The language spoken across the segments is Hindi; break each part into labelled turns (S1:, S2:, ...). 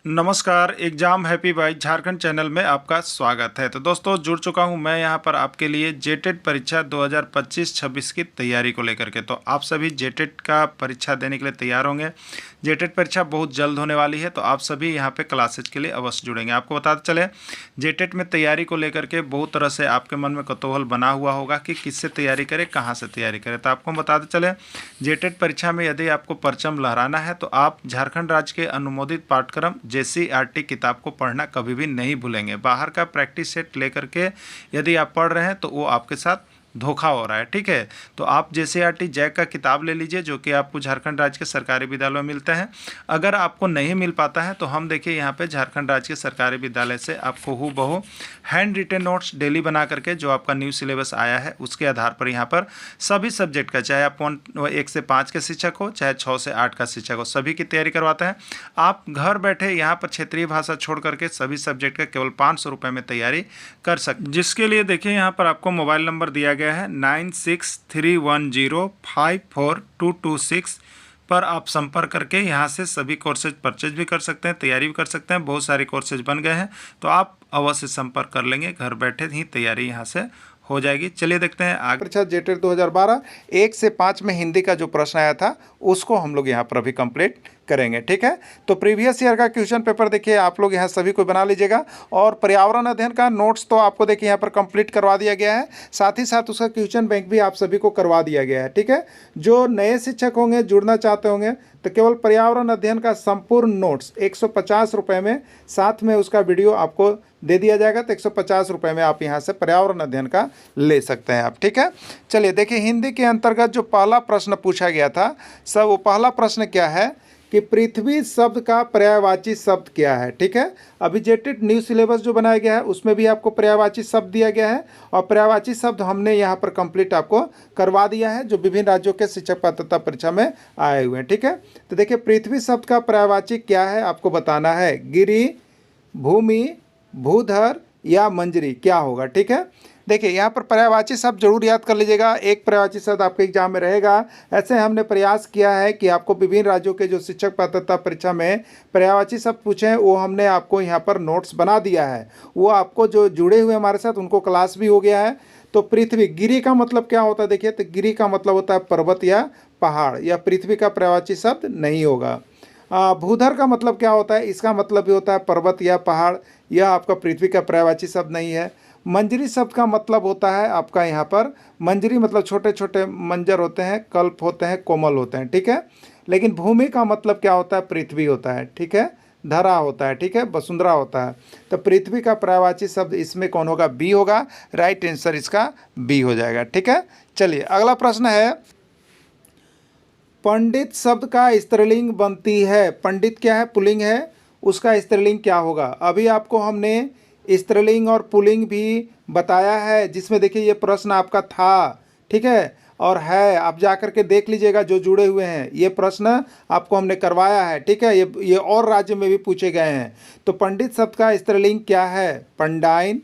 S1: नमस्कार, exam happy by Jharkhand channel में आपका स्वागत है। तो दोस्तों जुड़ चुका हूं मैं यहां पर आपके लिए जेटेट परीक्षा 2025-26 की तैयारी को लेकर के। तो आप सभी जेटेट का परीक्षा देने के लिए तैयार होंगे। जेटेट परीक्षा बहुत जल्द होने वाली है, तो आप सभी यहां पे क्लासेज के लिए अवश्य जुड़ेंगे। आपको बताते चले, जेटेट में तैयारी को लेकर के बहुत तरह से आपके मन में कौतूहल बना हुआ होगा कि किससे तैयारी करें, कहाँ से तैयारी करें। तो आपको बताते चले, जेटेट परीक्षा में यदि आपको परचम लहराना है तो आप झारखंड राज्य के अनुमोदित पाठ्यक्रम JCERT किताब को पढ़ना कभी भी नहीं भूलेंगे। बाहर का प्रैक्टिस सेट लेकर के यदि आप पढ़ रहे हैं तो वो आपके साथ धोखा हो रहा है, ठीक है। तो आप JCERT जैक का किताब ले लीजिए, जो कि आपको झारखंड राज्य के सरकारी विद्यालयों में मिलते हैं। अगर आपको नहीं मिल पाता है तो हम देखिए यहाँ पे झारखंड राज्य के सरकारी विद्यालय से आपको हूबहू हैंड रिटेन नोट्स डेली बना करके, जो आपका न्यू सिलेबस आया है उसके आधार पर यहाँ पर सभी सब्जेक्ट का, चाहे आप 1 से 5 के शिक्षक हो, चाहे 6 से 8 का शिक्षक हो, सभी की तैयारी करवाते हैं। आप घर बैठे यहाँ पर क्षेत्रीय भाषा छोड़ करके सभी सब्जेक्ट का केवल 500 रुपये में तैयारी कर सकते, जिसके लिए देखिए यहाँ पर आपको मोबाइल नंबर दिया गया है 9631054226 पर आप संपर्क करके यहाँ से सभी कोर्सेज परचेज भी कर सकते हैं, तैयारी भी कर सकते हैं। बहुत सारे कोर्सेज बन गए हैं, तो आप अवश्य संपर्क कर लेंगे, घर बैठे ही तैयारी यहाँ से हो जाएगी। चलिए देखते हैं आगे।
S2: परीक्षा जेटेट 2012 1 से 5 में हिंदी का जो प्रश्न आया था उसको हम लोग यहाँ पर अभी कंप्लीट करेंगे, ठीक है। तो प्रीवियस ईयर का क्वेश्चन पेपर देखिए आप लोग यहाँ सभी को बना लीजिएगा, और पर्यावरण अध्ययन का नोट्स तो आपको देखिए यहाँ पर कंप्लीट करवा दिया गया है, साथ ही साथ उसका क्वेश्चन बैंक भी आप सभी को करवा दिया गया है, ठीक है। जो नए शिक्षक होंगे, जुड़ना चाहते होंगे, तो केवल पर्यावरण अध्ययन का संपूर्ण नोट्स 150 रुपये में, साथ में उसका वीडियो आपको दे दिया जाएगा। तो 150 रुपये में आप यहाँ से पर्यावरण अध्ययन का ले सकते हैं आप, ठीक है। चलिए देखिए, हिंदी के अंतर्गत जो पहला प्रश्न पूछा गया था सब, वो पहला प्रश्न क्या है कि पृथ्वी शब्द का पर्यायवाची शब्द क्या है, ठीक है। अभी जेटेट न्यू सिलेबस जो बनाया गया है उसमें भी आपको पर्यायवाची शब्द दिया गया है, और पर्यायवाची शब्द हमने यहाँ पर कंप्लीट आपको करवा दिया है, जो विभिन्न राज्यों के शिक्षक पात्रता परीक्षा में आए हुए हैं, ठीक है। तो देखिए, पृथ्वी शब्द का पर्यायवाची क्या है आपको बताना है। गिरि, भूमि, भूधर या मंजरी क्या होगा, ठीक है। देखिए, यहाँ पर पर्यायवाची शब्द जरूर याद कर लीजिएगा, एक पर्यायवाची शब्द आपके एग्जाम में रहेगा। ऐसे हमने प्रयास किया है कि आपको विभिन्न राज्यों के जो शिक्षक पात्रता परीक्षा में पर्यायवाची शब्द पूछे हैं वो हमने आपको यहाँ पर नोट्स बना दिया है। वो आपको जो जुड़े हुए हमारे साथ उनको क्लास भी हो गया है। तो पृथ्वी, गिरि का मतलब क्या होता है देखिए, तो गिरि का मतलब होता है पर्वत या पहाड़, या पृथ्वी का पर्यायवाची शब्द नहीं होगा। भूधर का मतलब क्या होता है, इसका मतलब भी होता है पर्वत या पहाड़, यह आपका पृथ्वी का पर्यायवाची शब्द नहीं है। मंजरी शब्द का मतलब होता है आपका यहाँ पर, मंजरी मतलब छोटे छोटे मंजर होते हैं, कल्प होते हैं, कोमल होते हैं, ठीक है। लेकिन भूमि का मतलब क्या होता है, पृथ्वी होता है, ठीक है, धरा होता है, ठीक है, वसुंधरा होता है। तो पृथ्वी का पर्यायवाची शब्द इसमें कौन होगा, बी होगा। राइट आंसर इसका बी हो जाएगा, ठीक है। चलिए अगला प्रश्न है, पंडित शब्द का स्त्रीलिंग बनती है। पंडित क्या है, पुल्लिंग है, उसका स्त्रीलिंग क्या होगा। अभी आपको हमने स्त्रीलिंग और पुल्लिंग भी बताया है, जिसमें देखिए ये प्रश्न आपका था, ठीक है, और है, आप जा कर के देख लीजिएगा जो जुड़े हुए हैं, ये प्रश्न आपको हमने करवाया है, ठीक है। ये और राज्य में भी पूछे गए हैं। तो पंडित शब्द का स्त्रीलिंग क्या है, पंडाइन,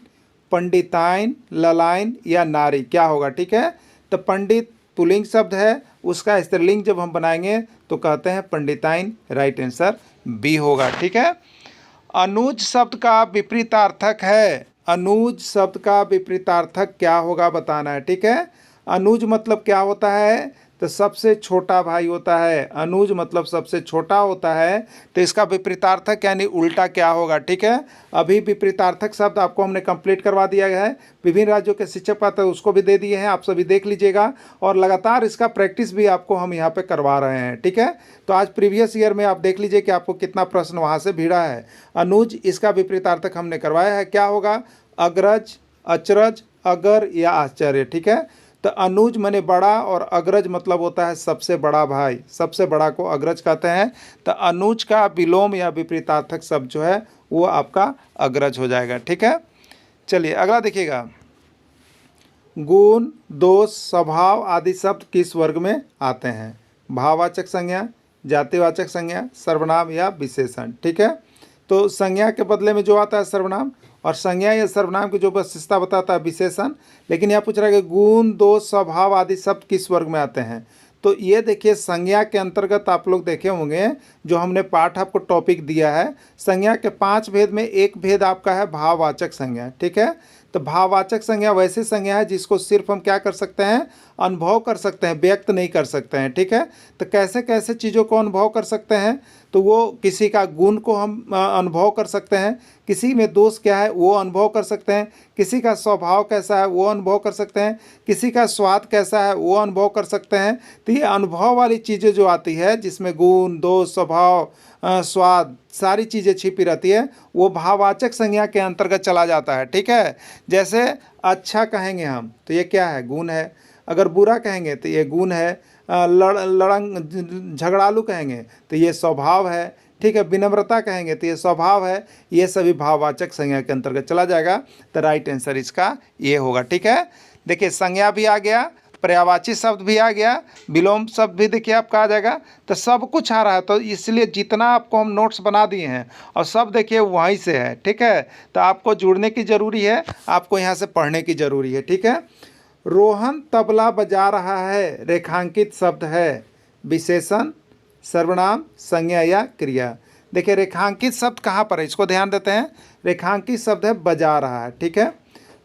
S2: पंडिताइन, ललाइन या नारी क्या होगा, ठीक है। तो पंडित पुल्लिंग शब्द है, उसका स्त्रीलिंग जब हम बनाएंगे तो कहते हैं पंडिताइन। राइट आंसर बी होगा, ठीक है। अनुज शब्द का विपरीतार्थक है। अनुज शब्द का विपरीतार्थक क्या होगा बताना है, ठीक है। अनुज मतलब क्या होता है, तो सबसे छोटा भाई होता है। अनुज मतलब सबसे छोटा होता है, तो इसका विपरीतार्थक यानी उल्टा क्या होगा, ठीक है। अभी विपरीतार्थक शब्द आपको हमने कंप्लीट करवा दिया है, विभिन्न राज्यों के शिक्षक पात्र उसको भी दे दिए हैं, आप सभी देख लीजिएगा, और लगातार इसका प्रैक्टिस भी आपको हम यहाँ पे करवा रहे हैं, ठीक है। तो आज प्रीवियस ईयर में आप देख लीजिए कि आपको कितना प्रश्न वहाँ से भिड़ा है। अनुज, इसका विपरीतार्थक हमने करवाया है, क्या होगा, अग्रज, अचरज, अगर या आश्चर्य, ठीक है। तो अनुज माने बड़ा, और अग्रज मतलब होता है सबसे बड़ा भाई, सबसे बड़ा को अग्रज कहते हैं। तो अनुज का विलोम या विपरीतार्थक शब्द जो है वो आपका अग्रज हो जाएगा, ठीक है। चलिए अगला देखिएगा, गुण, दोष, स्वभाव आदि शब्द किस वर्ग में आते हैं। भाववाचक संज्ञा, जातिवाचक संज्ञा, सर्वनाम या विशेषण, ठीक है। तो संज्ञा के बदले में जो आता है सर्वनाम, और संज्ञा या सर्वनाम की जो विशेषता बताता है विशेषण। लेकिन यहाँ पूछ रहा है कि गुण, दोष, स्वभाव आदि शब्द किस वर्ग में आते हैं। तो ये देखिए संज्ञा के अंतर्गत आप लोग देखे होंगे, जो हमने पाठ आपको टॉपिक दिया है, संज्ञा के 5 भेद में एक भेद आपका है भाववाचक संज्ञा। ठीक है, तो भाववाचक संज्ञा वैसी संज्ञा है जिसको सिर्फ हम क्या कर सकते हैं, अनुभव कर सकते हैं, व्यक्त नहीं कर सकते हैं। ठीक है, तो कैसे कैसे चीज़ों को अनुभव कर सकते हैं, तो वो किसी का गुण को हम अनुभव कर सकते हैं, किसी में दोष क्या है वो अनुभव कर सकते हैं, किसी का स्वभाव कैसा है वो अनुभव कर सकते हैं, किसी का स्वाद कैसा है वो अनुभव कर सकते हैं। तो ये अनुभव वाली चीज़ें जो आती है, जिसमें गुण, दोष, स्वभाव, स्वाद, सारी चीज़ें छिपी रहती है, वो भाववाचक संज्ञा के अंतर्गत चला जाता है। ठीक है, जैसे अच्छा कहेंगे हम तो ये क्या है, गुण है। अगर बुरा कहेंगे तो ये गुण है। लड़ंग झगड़ालू कहेंगे तो ये स्वभाव है। ठीक है, विनम्रता कहेंगे तो ये स्वभाव है। ये सभी भाववाचक संज्ञा के अंतर्गत चला जाएगा। तो राइट आंसर इसका ये होगा। ठीक है, देखिए संज्ञा भी आ गया, पर्यायवाची शब्द भी आ गया, विलोम शब्द भी देखिए आपका आ जाएगा। तो सब कुछ आ रहा है, तो इसलिए जितना आपको हम नोट्स बना दिए हैं और सब देखिए वहीं से है। ठीक है, तो आपको जुड़ने की ज़रूरी है, आपको यहाँ से पढ़ने की ज़रूरी है। ठीक है, रोहन तबला बजा रहा है, रेखांकित शब्द है, विशेषण, सर्वनाम, संज्ञा या क्रिया। देखिए रेखांकित शब्द कहाँ पर है, इसको ध्यान देते हैं। रेखांकित शब्द है बजा रहा है। ठीक है,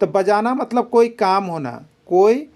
S2: तो बजाना मतलब कोई काम होना, कोई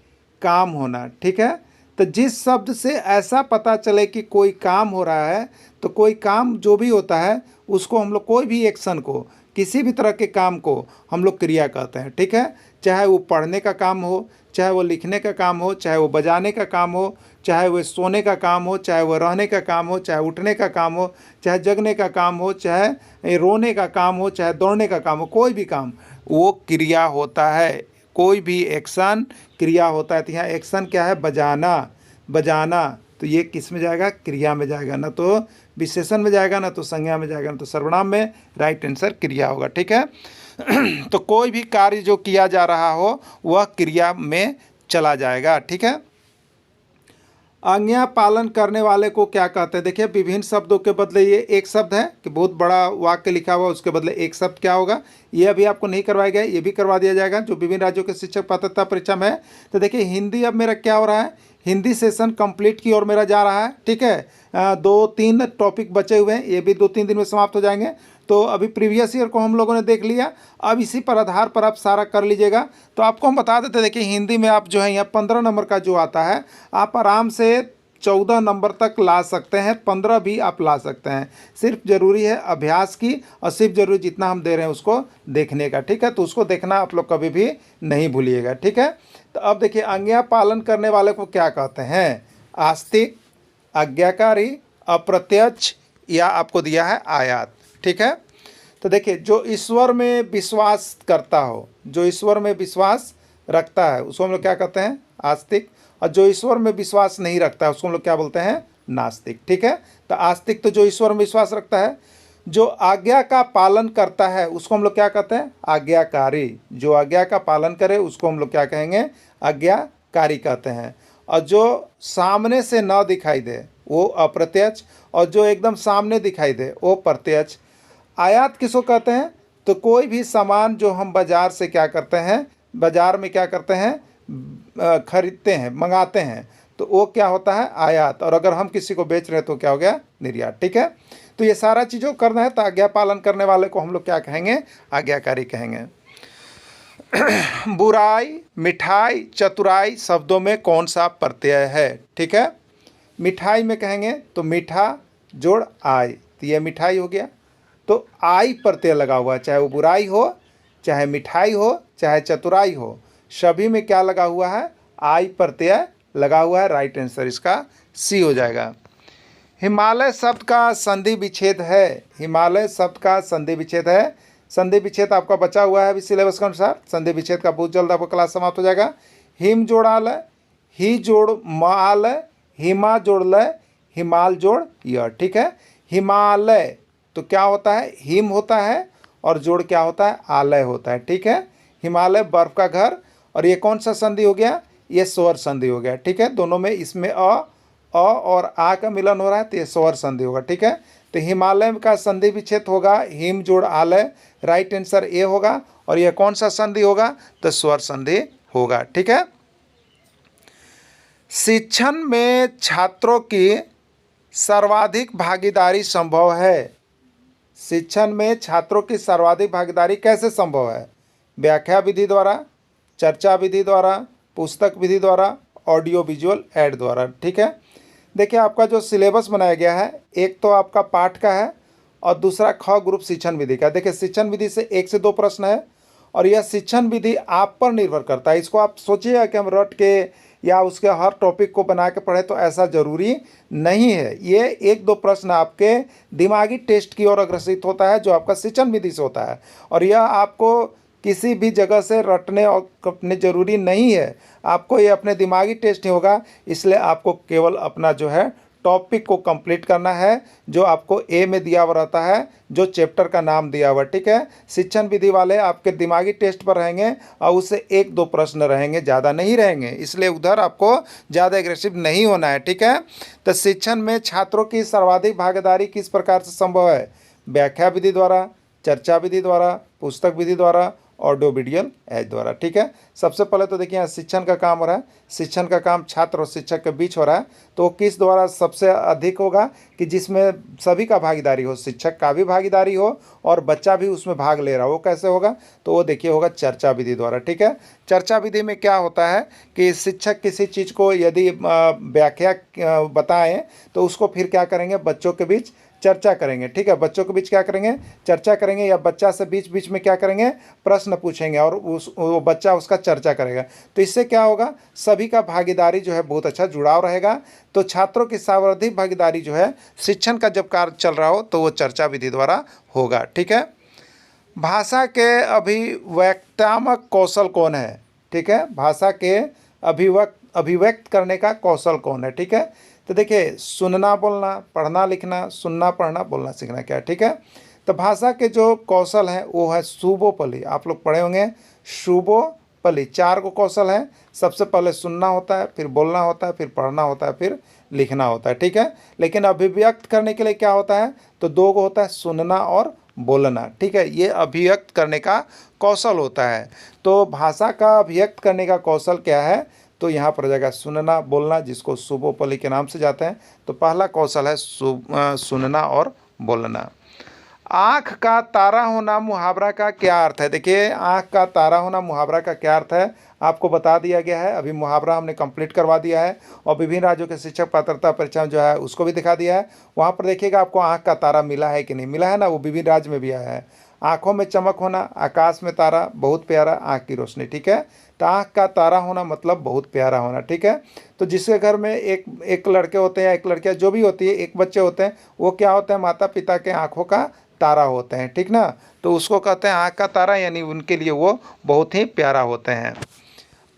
S2: काम होना। ठीक है, तो जिस शब्द से ऐसा पता चले कि कोई काम हो रहा है, तो कोई काम जो भी होता है उसको हम लोग, कोई भी एक्शन को, किसी भी तरह के काम को हम लोग क्रिया कहते हैं। ठीक है, चाहे वो पढ़ने का काम हो, चाहे वो लिखने का काम हो, चाहे वो बजाने का काम हो, चाहे वो सोने का काम हो, चाहे वो रहने का काम हो, चाहे उठने का काम हो, चाहे जगने का काम हो, चाहे रोने का काम हो, चाहे दौड़ने का काम हो, कोई भी काम वो क्रिया होता है। कोई भी एक्शन क्रिया होता है। तो यहाँ एक्शन क्या है, बजाना। बजाना तो ये किस में जाएगा, क्रिया में जाएगा, ना तो विशेषण में जाएगा, ना तो संज्ञा में जाएगा, ना तो सर्वनाम में। राइट आंसर क्रिया होगा। ठीक है, तो कोई भी कार्य जो किया जा रहा हो वह क्रिया में चला जाएगा। ठीक है, आज्ञा पालन करने वाले को क्या कहते हैं। देखिए विभिन्न शब्दों के बदले ये एक शब्द है कि बहुत बड़ा वाक्य लिखा हुआ, उसके बदले एक शब्द क्या होगा, ये अभी आपको नहीं करवाया गया, ये भी करवा दिया जाएगा जो विभिन्न राज्यों के शिक्षक पात्रता परीक्षा में है। तो देखिए हिंदी अब मेरा क्या हो रहा है, हिंदी सेशन कंप्लीट की ओर मेरा जा रहा है। ठीक है, 2-3 टॉपिक बचे हुए हैं, ये भी 2-3 दिन में समाप्त हो जाएंगे। तो अभी प्रीवियस ईयर को हम लोगों ने देख लिया, अब इसी पर आधार पर आप सारा कर लीजिएगा। तो आपको हम बता देते, देखिए हिंदी में आप जो है यहाँ 15 नंबर का जो आता है, आप आराम से 14 नंबर तक ला सकते हैं, 15 भी आप ला सकते हैं। सिर्फ ज़रूरी है अभ्यास की, और सिर्फ ज़रूरी जितना हम दे रहे हैं उसको देखने का। ठीक है, तो उसको देखना आप लोग कभी भी नहीं भूलिएगा। ठीक है, तो अब देखिए आज्ञा पालन करने वाले को क्या कहते हैं, आस्तिक, आज्ञाकारी, अप्रत्यक्ष, या आपको दिया है आयात। ठीक है, तो देखिए जो ईश्वर में विश्वास करता हो, जो ईश्वर में विश्वास रखता है, उसको हम लोग क्या कहते हैं, आस्तिक। और जो ईश्वर में विश्वास नहीं रखता है उसको हम लोग क्या बोलते हैं, नास्तिक। ठीक है, तो आस्तिक तो जो ईश्वर में विश्वास रखता है। जो आज्ञा का पालन करता है उसको हम लोग क्या कहते हैं, आज्ञाकारी। जो आज्ञा का पालन करे उसको हम लोग क्या कहेंगे, आज्ञाकारी कहते हैं। और जो सामने से न दिखाई दे वो अप्रत्यक्ष, और जो एकदम सामने दिखाई दे वो प्रत्यक्ष। आयात किसको कहते हैं, तो कोई भी सामान जो हम बाज़ार से क्या करते हैं, बाज़ार में क्या करते हैं, खरीदते हैं, मंगाते हैं, तो वो क्या होता है, आयात। और अगर हम किसी को बेच रहे हैं तो क्या हो गया, निर्यात। ठीक है, तो ये सारा चीज़ों को करना है, तो आज्ञा पालन करने वाले को हम लोग क्या कहेंगे, आज्ञाकारी कहेंगे। बुराई, मिठाई, चतुराई शब्दों में कौन सा प्रत्यय है। ठीक है, मिठाई में कहेंगे तो मीठा जोड़ आई, तो ये मिठाई हो गया। तो आई प्रत्यय लगा हुआ है, चाहे वो बुराई हो, चाहे मिठाई हो, चाहे चतुराई हो, सभी में क्या लगा हुआ है, आई प्रत्यय लगा हुआ है। राइट आंसर इसका सी हो जाएगा। हिमालय शब्द का संधि विच्छेद है, हिमालय शब्द का संधि विच्छेद है। संधि विच्छेद आपका बचा हुआ है अभी सिलेबस के अनुसार, संधि विच्छेद का बहुत जल्द आपका क्लास समाप्त हो जाएगा। हिम जोड़ालय, ही जोड़ मालय, हिमा जोड़ लय, हिमाल जोड़ य। ठीक है, हिमालय तो क्या होता है, हिम होता है, और जोड़ क्या होता है, आलय होता है। ठीक है, हिमालय बर्फ का घर, और ये कौन सा संधि हो गया, ये स्वर संधि हो गया। ठीक है, दोनों में इसमें अ और आ का मिलन हो रहा है, तो ये स्वर संधि होगा। ठीक है, तो हिमालय का संधि विच्छेद होगा हिम जोड़ आलय। राइट आंसर ए होगा। और यह कौन सा संधि होगा, तो स्वर संधि होगा। ठीक है, शिक्षण में छात्रों की सर्वाधिक भागीदारी संभव है। शिक्षण में छात्रों की सर्वाधिक भागीदारी कैसे संभव है? व्याख्या विधि द्वारा, चर्चा विधि द्वारा, पुस्तक विधि द्वारा, ऑडियो विजुअल ऐड द्वारा। ठीक है, देखिए आपका जो सिलेबस बनाया गया है, एक तो आपका पाठ का है और दूसरा ख ग्रुप शिक्षण विधि का। देखिए शिक्षण विधि से 1 से 2 प्रश्न है और यह शिक्षण विधि आप पर निर्भर करता है। इसको आप सोचिएगा कि हम रट के या उसके हर टॉपिक को बना के पढ़े, तो ऐसा ज़रूरी नहीं है। ये 1-2 प्रश्न आपके दिमागी टेस्ट की ओर अग्रसित होता है, जो आपका शिक्षण विधि से होता है, और यह आपको किसी भी जगह से रटने और करने ज़रूरी नहीं है। आपको ये अपने दिमागी टेस्ट ही होगा, इसलिए आपको केवल अपना जो है टॉपिक को कंप्लीट करना है, जो आपको ए में दिया हुआ रहता है, जो चैप्टर का नाम दिया हुआ। ठीक है, शिक्षण विधि वाले आपके दिमागी टेस्ट पर रहेंगे और उससे 1-2 प्रश्न रहेंगे, ज़्यादा नहीं रहेंगे, इसलिए उधर आपको ज़्यादा एग्रेसिव नहीं होना है। ठीक है, तो शिक्षण में छात्रों की सर्वाधिक भागीदारी किस प्रकार से संभव है? व्याख्या विधि द्वारा, चर्चा विधि द्वारा, पुस्तक विधि द्वारा, ऑडियो विजुअल ऐड द्वारा। ठीक है, सबसे पहले तो देखिए यहाँ शिक्षण का काम हो रहा है। शिक्षण का काम छात्र और शिक्षक के बीच हो रहा है, तो किस द्वारा सबसे अधिक होगा कि जिसमें सभी का भागीदारी हो, शिक्षक का भी भागीदारी हो और बच्चा भी उसमें भाग ले रहा हो। वो कैसे होगा? तो वो देखिए होगा चर्चा विधि द्वारा। ठीक है, चर्चा विधि में क्या होता है कि शिक्षक किसी चीज़ को यदि व्याख्या बताएं तो उसको फिर क्या करेंगे, बच्चों के बीच चर्चा करेंगे। ठीक है, बच्चों के बीच क्या करेंगे, चर्चा करेंगे, या बच्चा से बीच बीच में क्या करेंगे, प्रश्न पूछेंगे और वो बच्चा उसका चर्चा करेगा। तो इससे क्या होगा, सभी का भागीदारी जो है बहुत अच्छा जुड़ाव रहेगा। तो छात्रों की सर्वाधिक भागीदारी जो है शिक्षण का जब कार्य चल रहा हो तो वो चर्चा विधि द्वारा होगा। ठीक है, भाषा के अभिव्यक्तात्मक कौशल कौन है? ठीक है, भाषा के अभिव्यक्त करने का कौशल कौन है? ठीक है, तो देखिए सुनना बोलना, पढ़ना लिखना, सुनना पढ़ना, बोलना सीखना क्या है? ठीक है, तो भाषा के जो कौशल हैं वो है शुभोपली। आप लोग पढ़े होंगे शुभोपली। 4 को कौशल हैं। सबसे पहले सुनना होता है, फिर बोलना होता है, फिर पढ़ना होता है, फिर लिखना होता है। ठीक है, लेकिन अभिव्यक्त करने के लिए क्या होता है, तो 2 को होता है, सुनना और बोलना। ठीक है, ये अभिव्यक्त करने का कौशल होता है। तो भाषा का अभिव्यक्त करने का कौशल क्या है, तो यहाँ पर जाएगा सुनना बोलना, जिसको शुभोपली के नाम से जाते हैं। तो पहला कौशल है सुनना और बोलना। आँख का तारा होना मुहावरा का क्या अर्थ है? देखिए आँख का तारा होना मुहावरा का क्या अर्थ है आपको बता दिया गया है। अभी मुहावरा हमने कंप्लीट करवा दिया है और विभिन्न राज्यों के शिक्षक पात्रता परीक्षा जो है उसको भी दिखा दिया है। वहाँ पर देखिएगा आपको आँख का तारा मिला है कि नहीं मिला है ना, वो विभिन्न राज्य में भी आया है। आँखों में चमक होना, आकाश में तारा, बहुत प्यारा, आँख की रोशनी। ठीक है, तो आँख का तारा होना मतलब बहुत प्यारा होना। ठीक है, तो जिसके घर में एक लड़के होते हैं या एक लड़कियाँ जो भी होती है, एक बच्चे होते हैं, वो क्या होते हैं, माता पिता के आँखों का तारा होते हैं। ठीक ना, तो उसको कहते हैं आँख का तारा, यानी उनके लिए वो बहुत ही प्यारा होते हैं।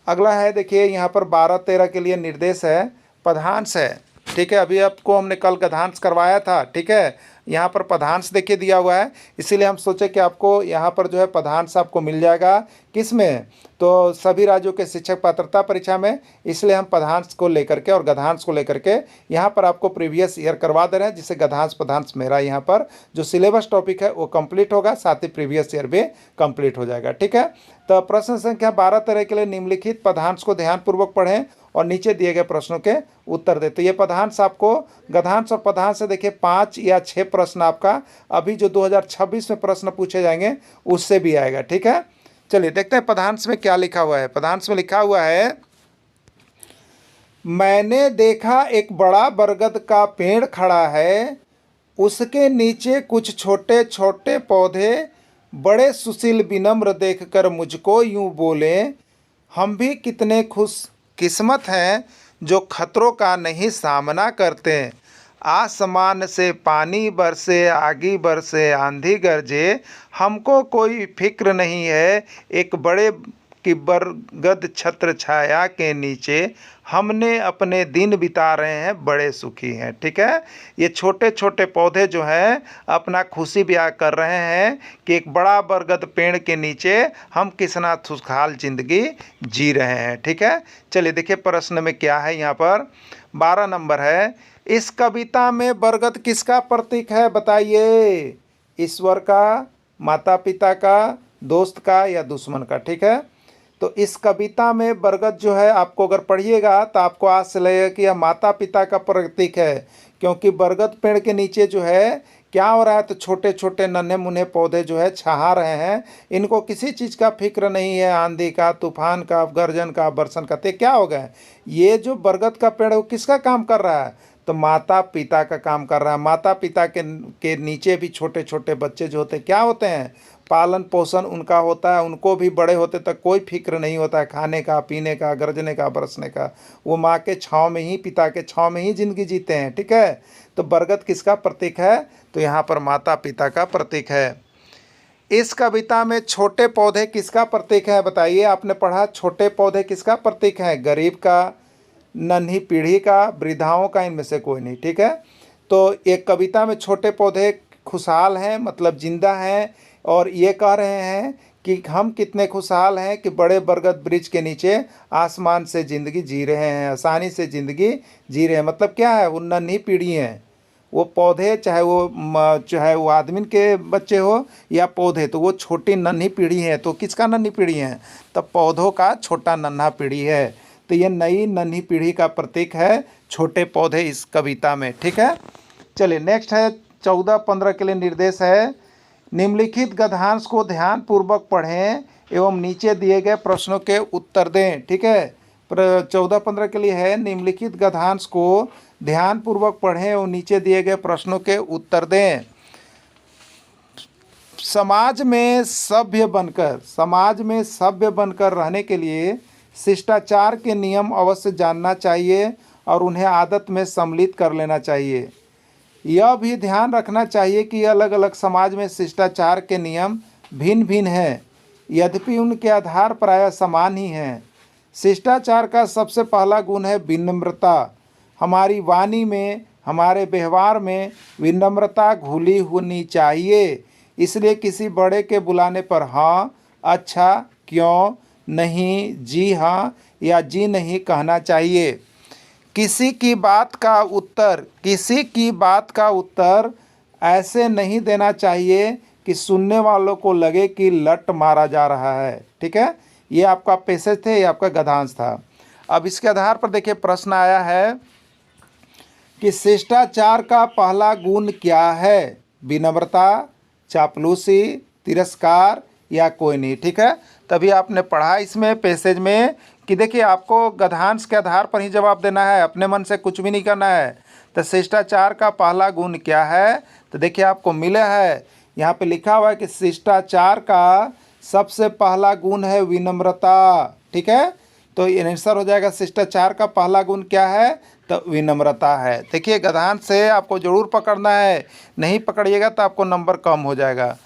S2: अगला है देखिए यहाँ पर 12-13 के लिए निर्देश है, पदांश है। ठीक है, अभी आपको हमने कल गद्यांश करवाया था। ठीक है, यहाँ पर पदांश देखिए दिया हुआ है, इसीलिए हम सोचे कि आपको यहाँ पर जो है पदांश आपको मिल जाएगा किस में, तो सभी राज्यों के शिक्षक पात्रता परीक्षा में। इसलिए हम पदांश को लेकर के और गद्यांश को लेकर के यहाँ पर आपको प्रीवियस ईयर करवा दे रहे हैं, जिससे गद्यांश पदांश मेरा यहाँ पर जो सिलेबस टॉपिक है वो कंप्लीट होगा, साथ ही प्रीवियस ईयर भी कंप्लीट हो जाएगा। ठीक है, तो प्रश्न संख्या 12-13 के लिए निम्नलिखित पदांश को ध्यानपूर्वक पढ़ें और नीचे दिए गए प्रश्नों के उत्तर दें। तो ये पदांश आपको गद्यांश और पदांश से देखिए 5 या 6 प्रश्न आपका अभी जो 2026 में प्रश्न पूछे जाएंगे उससे भी आएगा। ठीक है, चलिए देखते हैं पदांश में क्या लिखा हुआ है। पदांश में लिखा हुआ है, मैंने देखा एक बड़ा बरगद का पेड़ खड़ा है, उसके नीचे कुछ छोटे छोटे पौधे, बड़े सुशील विनम्र देखकर मुझको यूं बोले, हम भी कितने खुश किस्मत हैं जो खतरों का नहीं सामना करते। आसमान से पानी बरसे, आगी बरसे, आंधी गरजे, हमको कोई फिक्र नहीं है। एक बड़े की बरगद छत्र छाया के नीचे हमने अपने दिन बिता रहे हैं, बड़े सुखी हैं। ठीक है, ये छोटे छोटे पौधे जो हैं अपना खुशी ब्याह कर रहे हैं कि एक बड़ा बरगद पेड़ के नीचे हम कितना खुशहाल जिंदगी जी रहे हैं। ठीक है, चलिए देखिए प्रश्न में क्या है। यहाँ पर 12 नंबर है, इस कविता में बरगद किसका प्रतीक है बताइए? ईश्वर का, माता पिता का, दोस्त का या दुश्मन का? ठीक है, तो इस कविता में बरगद जो है आपको अगर पढ़िएगा तो आपको आज से लगेगा कि यह माता पिता का प्रतीक है, क्योंकि बरगद पेड़ के नीचे जो है क्या हो रहा है, तो छोटे छोटे नन्हे मुन्ने पौधे जो है छहा रहे हैं। इनको किसी चीज़ का फिक्र नहीं है, आंधी का, तूफान का, गर्जन का, बरसन का। तो क्या हो गया, ये जो बरगद का पेड़ है वो किसका काम कर रहा है, तो माता पिता का काम कर रहा है। माता पिता के नीचे भी छोटे छोटे बच्चे जो होते हैं क्या होते हैं, पालन पोषण उनका होता है। उनको भी बड़े होते तक कोई फिक्र नहीं होता है खाने का, पीने का, गरजने का, बरसने का। वो माँ के छाँव में ही, पिता के छाँव में ही ज़िंदगी जीते हैं। ठीक है, तो बरगद किसका प्रतीक है, तो यहाँ पर माता पिता का प्रतीक है। इस कविता में छोटे पौधे किसका प्रतीक है, बताइए। आपने पढ़ा छोटे पौधे किसका प्रतीक है, गरीब का, नन्ही पीढ़ी का, वृद्धाओं का, इनमें से कोई नहीं। ठीक है, तो एक कविता में छोटे पौधे खुशहाल हैं, मतलब जिंदा हैं, और ये कह रहे हैं कि हम कितने खुशहाल हैं कि बड़े बरगद वृक्ष के नीचे आसमान से ज़िंदगी जी रहे हैं, आसानी से ज़िंदगी जी रहे हैं। मतलब क्या है, वो नन्ही पीढ़ी हैं, वो पौधे, चाहे वो आदमी के बच्चे हो या पौधे, तो वो छोटी नन्ही पीढ़ी है। तो किसका नन्ही पीढ़ी है, तो पौधों का छोटा नन्हा पीढ़ी है। तो ये नई नन्ही पीढ़ी का प्रतीक है छोटे पौधे इस कविता में। ठीक है, चलिए नेक्स्ट है 14-15 के लिए निर्देश है। निम्नलिखित गद्यांश को ध्यानपूर्वक पढ़ें एवं नीचे दिए गए प्रश्नों के उत्तर दें। ठीक है, 14-15 के लिए है, निम्नलिखित गद्यांश को ध्यानपूर्वक पढ़ें एवं नीचे दिए गए प्रश्नों के उत्तर दें। समाज में सभ्य बनकर रहने के लिए शिष्टाचार के नियम अवश्य जानना चाहिए और उन्हें आदत में सम्मिलित कर लेना चाहिए। यह भी ध्यान रखना चाहिए कि अलग अलग समाज में शिष्टाचार के नियम भिन्न भिन्न हैं, यद्यपि उनके आधार प्रायः समान ही हैं। शिष्टाचार का सबसे पहला गुण है विनम्रता। हमारी वाणी में, हमारे व्यवहार में विनम्रता घुली होनी चाहिए। इसलिए किसी बड़े के बुलाने पर हाँ, अच्छा, क्यों, नहीं, जी हाँ या जी नहीं कहना चाहिए। किसी की बात का उत्तर ऐसे नहीं देना चाहिए कि सुनने वालों को लगे कि लट मारा जा रहा है। ठीक है, ये आपका पैसेज थे, ये आपका गद्यांश था। अब इसके आधार पर देखिए प्रश्न आया है कि शिष्टाचार का पहला गुण क्या है, विनम्रता, चापलूसी, तिरस्कार या कोई नहीं। ठीक है, तभी आपने पढ़ा इसमें पैसेज में कि देखिए आपको गद्यांश के आधार पर ही जवाब देना है, अपने मन से कुछ भी नहीं करना है। तो शिष्टाचार का पहला गुण क्या है, तो देखिए आपको मिला है, यहाँ पे लिखा हुआ है कि शिष्टाचार का सबसे पहला गुण है विनम्रता। ठीक है, तो ये आंसर हो जाएगा शिष्टाचार का पहला गुण क्या है, तो विनम्रता है। देखिए गद्यांश से आपको ज़रूर पकड़ना है, नहीं पकड़िएगा तो आपको नंबर कम हो जाएगा।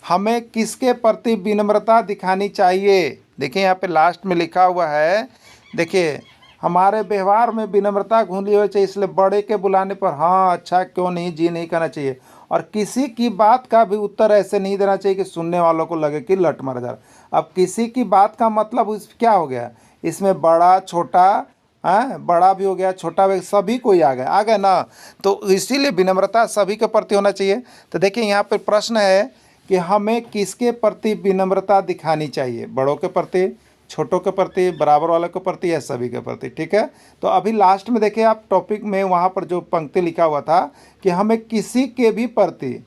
S2: हमें किसके प्रति विनम्रता दिखानी चाहिए, देखिए यहाँ पे लास्ट में लिखा हुआ है, देखिए हमारे व्यवहार में विनम्रता घुली हुई चाहिए, इसलिए बड़े के बुलाने पर हाँ, अच्छा, क्यों नहीं, जी नहीं कहना चाहिए। और किसी की बात का भी उत्तर ऐसे नहीं देना चाहिए कि सुनने वालों को लगे कि लट मारा जा रहा। अब किसी की बात का मतलब क्या हो गया, इसमें बड़ा छोटा, बड़ा भी हो गया, छोटा भी, सभी कोई आ गए ना, तो इसीलिए विनम्रता सभी के प्रति होना चाहिए। तो देखिए यहाँ पर प्रश्न है कि हमें किसके प्रति विनम्रता दिखानी चाहिए, बड़ों के प्रति, छोटों के प्रति, बराबर वालों के प्रति या सभी के प्रति। ठीक है, तो अभी लास्ट में देखिए आप टॉपिक में वहाँ पर जो पंक्ति लिखा हुआ था कि हमें किसी के भी प्रति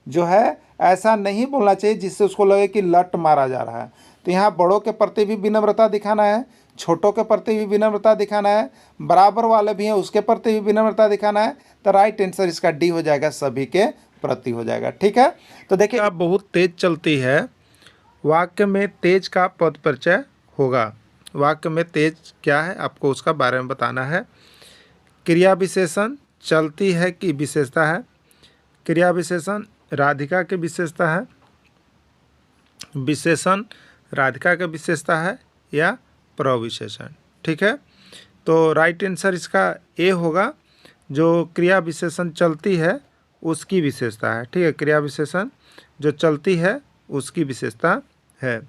S2: जो है ऐसा नहीं बोलना चाहिए जिससे उसको लगे कि लट मारा जा रहा है। तो यहाँ बड़ों के प्रति भी विनम्रता दिखाना है, छोटों के प्रति भी विनम्रता दिखाना है, बराबर वाले भी हैं उसके प्रति भी विनम्रता दिखाना है। तो राइट आंसर इसका डी हो जाएगा, सभी के प्रति हो जाएगा। ठीक है, तो देखिए
S1: आप बहुत तेज चलती है, वाक्य में तेज का पद परिचय होगा। वाक्य में तेज क्या है आपको उसका बारे में बताना है। क्रिया विशेषण चलती है की विशेषता है, क्रिया विशेषण राधिका की विशेषता है, विशेषण राधिका की विशेषता है या प्रविशेषण। ठीक है, तो राइट आंसर इसका ए होगा, जो क्रिया विशेषण चलती है उसकी विशेषता है। ठीक है, क्रिया विशेषण जो चलती है उसकी विशेषता है।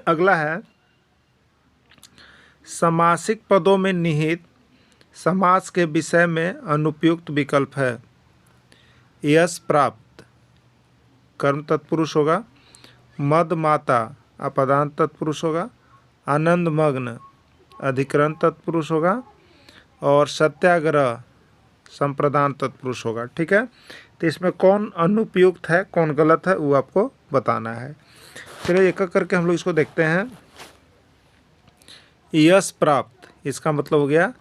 S1: अगला है समासिक पदों में निहित समास के विषय में अनुपयुक्त विकल्प है। यश प्राप्त कर्म तत्पुरुष होगा, मद माता अपादान तत्पुरुष होगा, आनंदमग्न अधिकरण तत्पुरुष होगा और सत्याग्रह संप्रदान तत्पुरुष होगा। ठीक है, तो इसमें कौन अनुपयुक्त है कौन गलत है वो आपको बताना है। चलिए एक एक करके हम लोग इसको देखते हैं। यश प्राप्त, इसका मतलब हो गया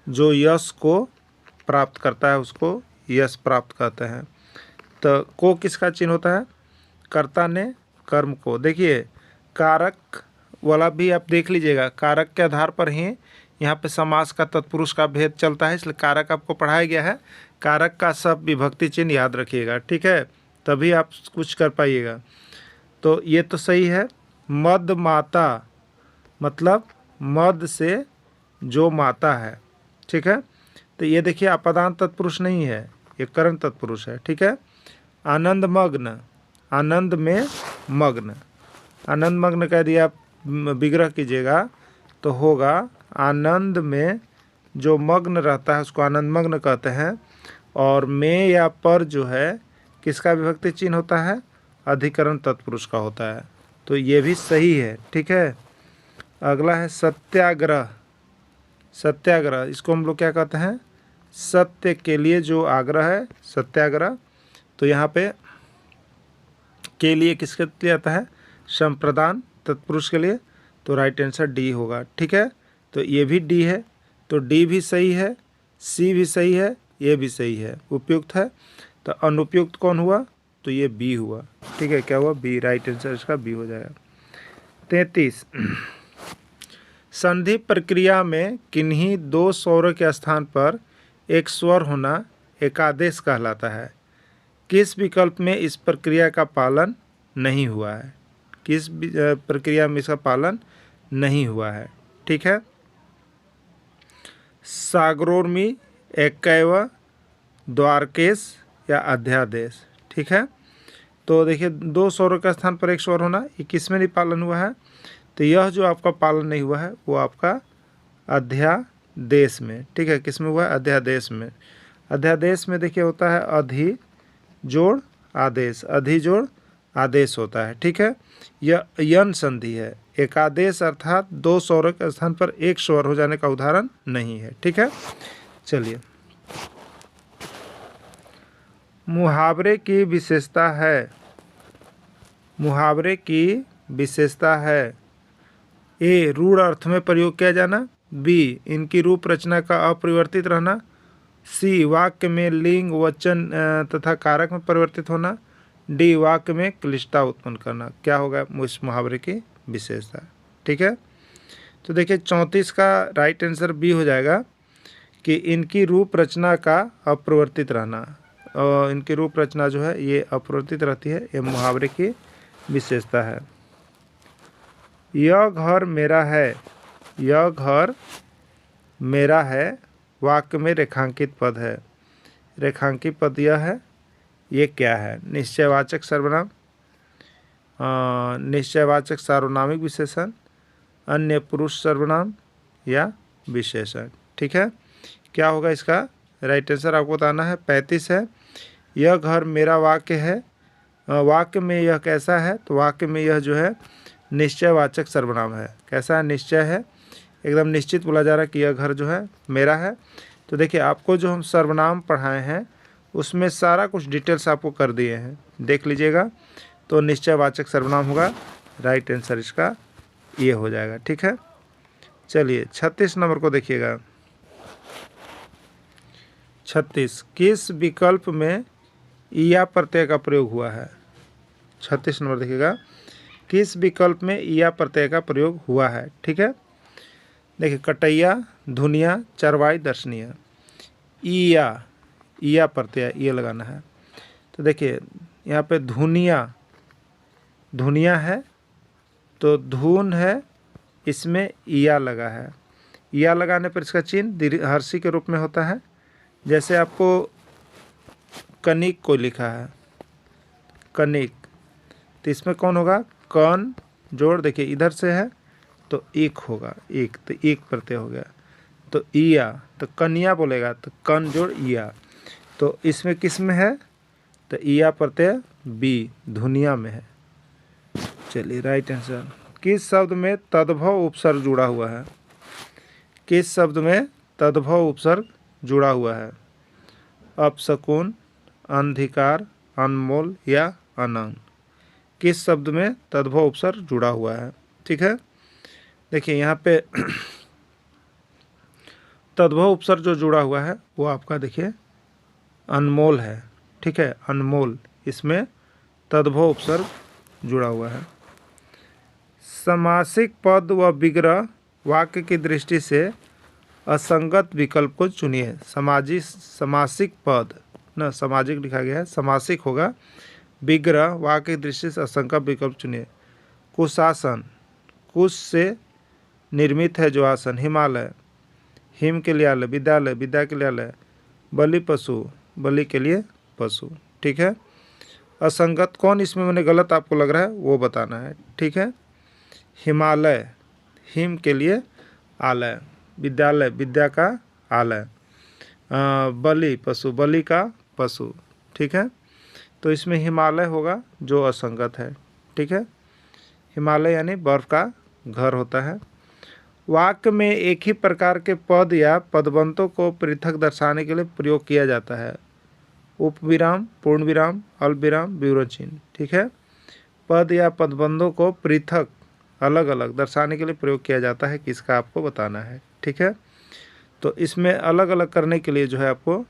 S1: जो यश को प्राप्त करता है उसको यश प्राप्त कहते हैं। तो को किसका चिन्ह होता है? कर्ता ने कर्म को। देखिए कारक वाला भी आप देख लीजिएगा, कारक के आधार पर ही यहाँ पे समास का तत्पुरुष का भेद चलता है, इसलिए कारक आपको पढ़ाया गया है। कारक का सब विभक्ति चिन्ह याद रखिएगा, ठीक है, तभी आप कुछ कर पाइएगा। तो ये तो सही है। मद माता मतलब मद से जो माता है, ठीक है। तो ये देखिए अपदान तत्पुरुष नहीं है, ये करण तत्पुरुष है, ठीक है। आनंद मग्न, आनंद में मग्न, आनंद मग्न कह दिया, आप विग्रह कीजिएगा तो होगा आनंद में जो मग्न रहता है उसको आनंद मग्न कहते हैं। और में या पर जो है किसका विभक्ति चिन्ह होता है? अधिकरण तत्पुरुष का होता है। तो ये भी सही है, ठीक है। अगला है सत्याग्रह। सत्याग्रह इसको हम लोग क्या कहते हैं? सत्य के लिए जो आग्रह है, सत्याग्रह। तो यहाँ पे के लिए किसके लिए आता है? संप्रदान तत्पुरुष के लिए। तो राइट आंसर डी होगा, ठीक है। तो ये भी डी है, तो डी भी सही है, सी भी सही है, ये भी सही है, उपयुक्त है। तो अनुपयुक्त कौन हुआ? तो ये बी हुआ, ठीक है। क्या हुआ? बी, राइट आंसर इसका बी हो जाएगा। 33 संधि प्रक्रिया में किन्हीं दो स्वरों के स्थान पर एक स्वर होना एकादेश कहलाता है। किस विकल्प में इस प्रक्रिया का पालन नहीं हुआ है? किस प्रक्रिया में इसका पालन नहीं हुआ है? ठीक है। साग्रोर्मी, एकैव, द्वारकेश या अध्यादेश, ठीक है। तो देखिए दो स्वरों के स्थान पर एक स्वर होना, ये किस में नहीं पालन हुआ है? तो यह जो आपका पालन नहीं हुआ है वो आपका अध्यादेश में, ठीक है। किस में हुआ है? अध्यादेश में। अध्यादेश में देखिए होता है अधि जोड़ आदेश, अधि जोड़ आदेश होता है, ठीक है। यह यन संधि है। एकादेश अर्थात दो स्वरों के स्थान पर एक स्वर हो जाने का उदाहरण नहीं है, ठीक है। चलिए, मुहावरे की विशेषता है, मुहावरे की विशेषता है। ए, रूढ़ अर्थ में प्रयोग किया जाना। बी, इनकी रूप रचना का अपरिवर्तित रहना। सी, वाक्य में लिंग वचन तथा कारक में परिवर्तित होना। डी, वाक्य में क्लिष्टता उत्पन्न करना। क्या होगा इस मुहावरे की विशेषता? ठीक है। तो देखिए 34 का राइट आंसर बी हो जाएगा कि इनकी रूप रचना का अपरिवर्तित रहना। और इनकी रूप रचना जो है ये अपरिवर्तित रहती है, ये मुहावरे की विशेषता है। यह घर मेरा है, यह घर मेरा है वाक्य में रेखांकित पद है। रेखांकित पद यह है, ये क्या है? निश्चयवाचक सर्वनाम, निश्चयवाचक सार्वनामिक विशेषण, अन्य पुरुष सर्वनाम या विशेषण, ठीक है। क्या होगा इसका राइट आंसर आपको बताना है। 35 है, यह घर मेरा वाक्य है, वाक्य में यह कैसा है? तो वाक्य में यह जो है निश्चयवाचक सर्वनाम है। कैसा है? निश्चय है, एकदम निश्चित बोला जा रहा है कि यह घर जो है मेरा है। तो देखिए आपको जो हम सर्वनाम पढ़ाए हैं उसमें सारा कुछ डिटेल्स आपको कर दिए हैं, देख लीजिएगा। तो निश्चयवाचक सर्वनाम होगा, राइट आंसर इसका ये हो जाएगा, ठीक है। चलिए 36 नंबर को देखिएगा। 36 किस विकल्प में या प्रत्यय का प्रयोग हुआ है? 36 नंबर देखिएगा, किस विकल्प में या प्रत्यय का प्रयोग हुआ है? ठीक है। देखिए कटैया, धुनिया, चरवाई, दर्शनीय। या प्रत्यय ये लगाना है। तो देखिए यहाँ पे धुनिया, धुनिया है तो धुन है, इसमें या लगा है। या लगाने पर इसका चिन्ह हर्षी के रूप में होता है। जैसे आपको कनिक को लिखा है, कनिक, तो इसमें कौन होगा? कन जोड़, देखिए इधर से है तो एक होगा, एक, तो एक प्रत्यय हो गया। तो ईया, तो कन्या बोलेगा तो कन जोड़ ईया, तो इसमें किस में है? तो ईया प्रत्यय बी, धुनिया में है। चलिए राइट आंसर किस शब्द में तद्भव उपसर्ग जुड़ा हुआ है? किस शब्द में तद्भव उपसर्ग जुड़ा हुआ है? अपशकुन, अंधिकार, अनमोल या अनंग? किस शब्द में तद्भव उपसर्ग जुड़ा हुआ है? ठीक है, देखिए यहाँ पे तद्भव उपसर्ग जो जुड़ा हुआ है वो आपका देखिए अनमोल है। ठीक है, अनमोल, इसमें तद्भव उपसर्ग जुड़ा हुआ है। समासिक पद व विग्रह वाक्य की दृष्टि से असंगत विकल्प को चुनिए। समासिक पद न सामाजिक लिखा गया है, समासिक होगा। विग्रह वाक्य की दृष्टि से असंगत विकल्प चुनिए। कुशासन, कुश से निर्मित है जो आसन। हिमालय, हिम के लिए आलय। विद्यालय, विद्या के लिए आलय। बलि पशु, बलि के लिए पशु। ठीक है, असंगत कौन इसमें मैंने गलत आपको लग रहा है वो बताना है। ठीक है, हिमालय, हिम के लिए आलय। विद्यालय, विद्या का आलय। बलि पशु, बलि का पशु। ठीक है, तो इसमें हिमालय होगा जो असंगत है। ठीक है, हिमालय यानी बर्फ का घर होता है। वाक्य में एक ही प्रकार के पद या पदबंतों को पृथक दर्शाने के लिए प्रयोग किया जाता है। उपविराम, पूर्ण विराम, अल्प विराम, विवरण चिन्ह। ठीक है, पद या पदबंधों को पृथक अलग अलग दर्शाने के लिए प्रयोग किया जाता है, किसका आपको बताना है। ठीक है, तो इसमें अलग अलग करने के लिए जो है आपको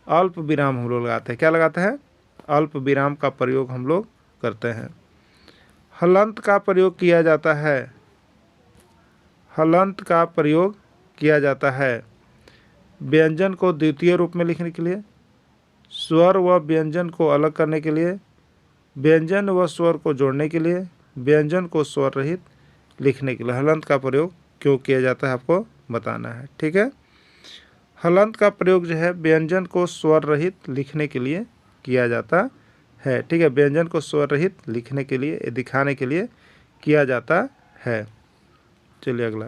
S1: अल्प विराम हम लोग लगाते हैं। क्या लगाते हैं? अल्प विराम का प्रयोग हम लोग करते हैं। हलंत का प्रयोग किया जाता है। हलंत का प्रयोग किया जाता है व्यंजन को द्वितीय रूप में लिखने के लिए, स्वर व व्यंजन को अलग करने के लिए, व्यंजन व स्वर को जोड़ने के लिए, व्यंजन को स्वर रहित लिखने के लिए। हलंत का प्रयोग क्यों किया जाता है आपको बताना है। ठीक है, हलंत का प्रयोग जो है व्यंजन को स्वर रहित लिखने के लिए किया जाता है। ठीक है, व्यंजन को स्वर रहित लिखने के लिए, दिखाने के लिए किया जाता है। चलिए अगला,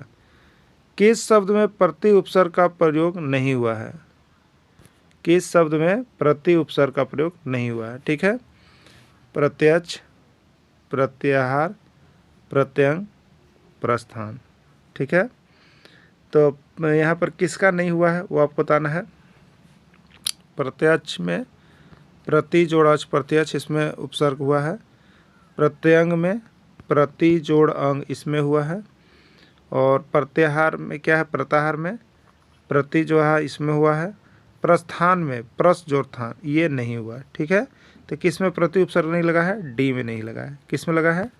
S1: किस शब्द में प्रति उपसर्ग का प्रयोग नहीं हुआ है? किस शब्द में प्रति उपसर्ग का प्रयोग नहीं हुआ है? ठीक है, प्रत्यक्ष, प्रत्याहार, प्रत्यंग, प्रस्थान। ठीक है, तो यहाँ पर किसका नहीं हुआ है वो आपको बताना है। प्रत्यक्ष में प्रति जोड़ प्रत्यक्ष, इसमें उपसर्ग हुआ है। प्रत्यंग में प्रति जोड़ अंग, इसमें हुआ है। और प्रत्याहार में क्या है? प्रत्याहार में प्रति जो है इसमें हुआ है। प्रस्थान में प्रस जोड़ था, ये नहीं हुआ है। ठीक है, तो किस में प्रति उपसर्ग नहीं लगा है? डी में नहीं लगा है। किस में लगा है?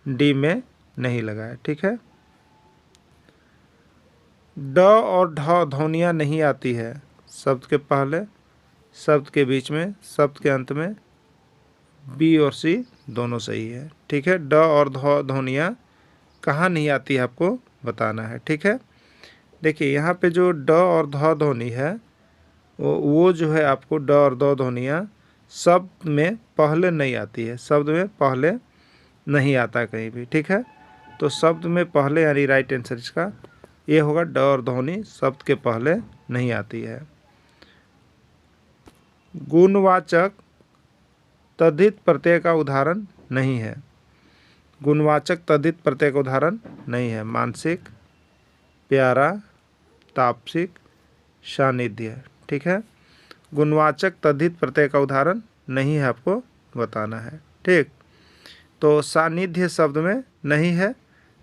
S1: डी में नहीं लगा है। ठीक है, ड और ढ ध्वनियाँ नहीं आती है शब्द के पहले, शब्द के बीच में, शब्द के अंत में। बी और सी दोनों सही है। ठीक है, ड और ध ध्वनियाँ कहाँ नहीं आती है आपको बताना है। ठीक है, देखिए यहाँ पे जो ड और ध ध्वनि है वो जो है आपको ड और द ध्वनियाँ शब्द में पहले नहीं आती है, शब्द में पहले नहीं आता कहीं भी। ठीक है, तो शब्द में पहले यानी राइट आंसर इसका ये होगा, ड और ध्वनि शब्द के पहले नहीं आती है। गुणवाचक तद्धित प्रत्यय का उदाहरण नहीं है। गुणवाचक तद्धित प्रत्यय का उदाहरण नहीं है। मानसिक, प्यारा, तापसिक, सानिध्य। ठीक है, गुणवाचक तद्धित प्रत्यय का उदाहरण नहीं है, आपको बताना है। ठीक, तो सानिध्य शब्द में नहीं है,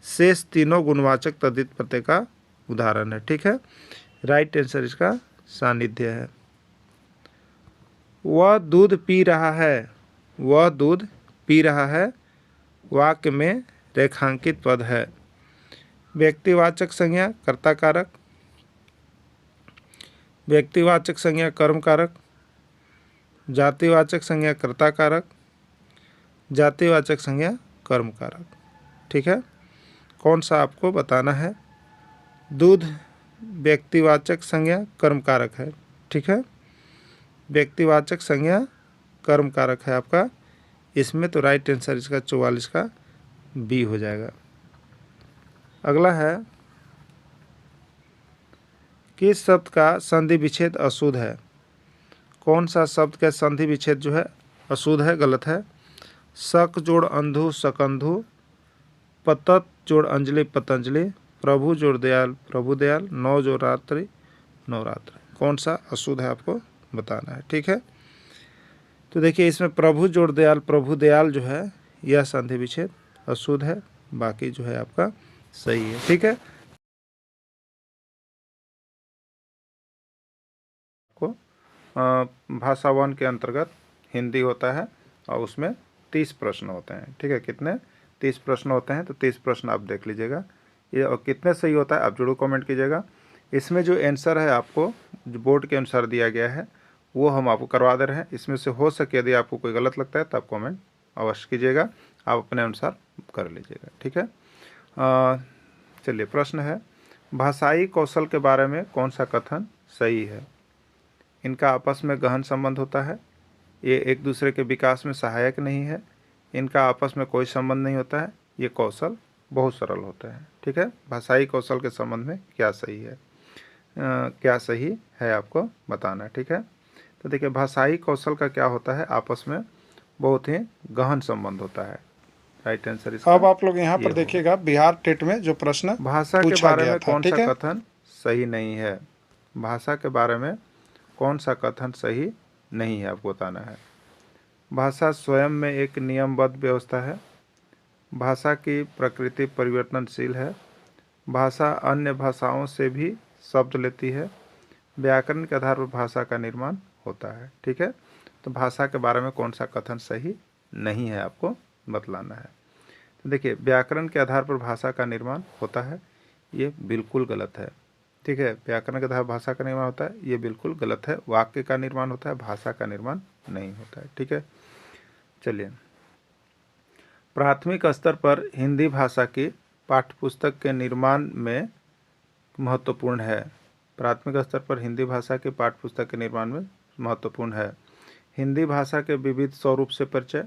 S1: शेष तीनों गुणवाचक तद्धित प्रत्यय का उदाहरण है। ठीक है, राइट आंसर इसका सानिध्य है। वह दूध पी रहा है। वह दूध पी रहा है वाक्य में रेखांकित पद है। व्यक्तिवाचक संज्ञा कर्ता कारक, व्यक्तिवाचक संज्ञा कर्म कारक, जातिवाचक संज्ञा कर्ता कारक, जातिवाचक संज्ञा कर्म कारक। ठीक है, कौन सा आपको बताना है? दूध व्यक्तिवाचक संज्ञा कर्म कारक है। ठीक है, व्यक्तिवाचक संज्ञा कर्म कारक है आपका इसमें, तो राइट आंसर इसका 44 का बी हो जाएगा। अगला है, किस शब्द का संधि विच्छेद अशुद्ध है? कौन सा शब्द का संधि विच्छेद जो है अशुद्ध है, गलत है? शक जोड़ अंधु, शकंधु, पतत जोड़ अंजलि पतंजलि, प्रभु जोड़ दयाल प्रभु दयाल, नौ जोड़ रात्रि नवरात्रि। कौन सा अशुद्ध है आपको बताना है। ठीक है, तो देखिए इसमें प्रभु जोड़ दयाल प्रभु दयाल जो है यह संधि विच्छेद अशुद्ध है, बाकी जो है आपका सही है। ठीक है, को भाषा वन के अंतर्गत हिंदी होता है और उसमें 30 प्रश्न होते हैं। ठीक है, कितने 30 प्रश्न होते हैं, तो 30 प्रश्न आप देख लीजिएगा ये, और कितने सही होता है आप जरूर कमेंट कीजिएगा। इसमें जो आंसर है आपको जो बोर्ड के अनुसार दिया गया है वो हम आपको करवा दे रहे हैं। इसमें से हो सके यदि आपको कोई गलत लगता है तो आप कमेंट अवश्य कीजिएगा, आप अपने अनुसार कर लीजिएगा। ठीक है, चलिए प्रश्न है, भाषाई कौशल के बारे में कौन सा कथन सही है। इनका आपस में गहन संबंध होता है, ये एक दूसरे के विकास में सहायक नहीं है, इनका आपस में कोई संबंध नहीं होता है, ये कौशल बहुत सरल होता है। ठीक है, भाषाई कौशल के संबंध में क्या सही है, क्या सही है आपको बताना है। ठीक है, तो देखिए भाषाई कौशल का क्या होता है, आपस में बहुत ही गहन संबंध होता है। राइट आंसर इसका
S2: अब आप लोग यहाँ पर देखिएगा बिहार टेट में जो प्रश्न
S1: भाषा के
S2: पूछा
S1: बारे
S2: गया
S1: में
S2: था,
S1: कौन
S2: ठीक
S1: सा
S2: है?
S1: कथन सही नहीं है। भाषा के बारे में कौन सा कथन सही नहीं है आपको बताना है। भाषा स्वयं में एक नियमबद्ध व्यवस्था है, भाषा की प्रकृति परिवर्तनशील है, भाषा अन्य भाषाओं से भी शब्द लेती है, व्याकरण के आधार पर भाषा का निर्माण होता है। ठीक है, तो भाषा के बारे में कौन सा कथन सही नहीं है आपको बतलाना है। तो देखिए व्याकरण के आधार पर भाषा का निर्माण होता है, ये बिल्कुल गलत है। ठीक है, व्याकरण के आधार पर भाषा का निर्माण होता है, ये बिल्कुल गलत है। वाक्य का निर्माण होता है, भाषा का निर्माण नहीं होता है। ठीक है, चलिए प्राथमिक स्तर पर हिंदी भाषा की पाठ्यपुस्तक के निर्माण में महत्वपूर्ण है। प्राथमिक स्तर पर हिंदी भाषा की पाठ्यपुस्तक के निर्माण में महत्वपूर्ण है। हिंदी भाषा के विविध स्वरूप से परिचय,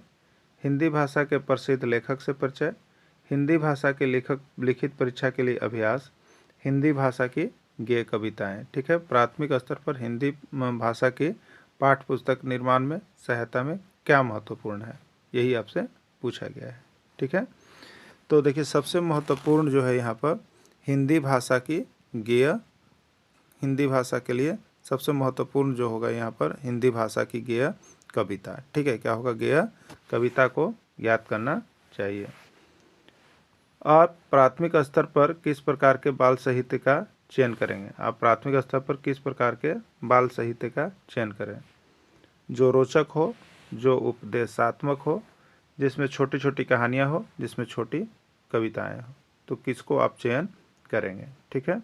S1: हिंदी भाषा के प्रसिद्ध लेखक से परिचय, हिंदी भाषा के लेखक लिखित परीक्षा के लिए अभ्यास, हिंदी भाषा की गेय कविताएं। ठीक है, प्राथमिक स्तर पर हिंदी भाषा की पाठ्यपुस्तक निर्माण में सहायता में क्या महत्वपूर्ण है, यही आपसे पूछा गया है। ठीक है, तो देखिए सबसे महत्वपूर्ण जो है यहाँ पर हिंदी भाषा की गेय, हिंदी भाषा के लिए सबसे महत्वपूर्ण जो होगा यहाँ पर हिंदी भाषा की गेय कविता। ठीक है, क्या होगा, गेय कविता को याद करना चाहिए। आप प्राथमिक स्तर पर किस प्रकार के बाल साहित्य का चयन करेंगे। आप प्राथमिक स्तर पर किस प्रकार के बाल साहित्य का चयन करें, जो रोचक हो, जो उपदेशात्मक हो, जिसमें छोटी छोटी कहानियाँ हो, जिसमें छोटी कविताएं हो, तो किसको आप चयन करेंगे। ठीक है,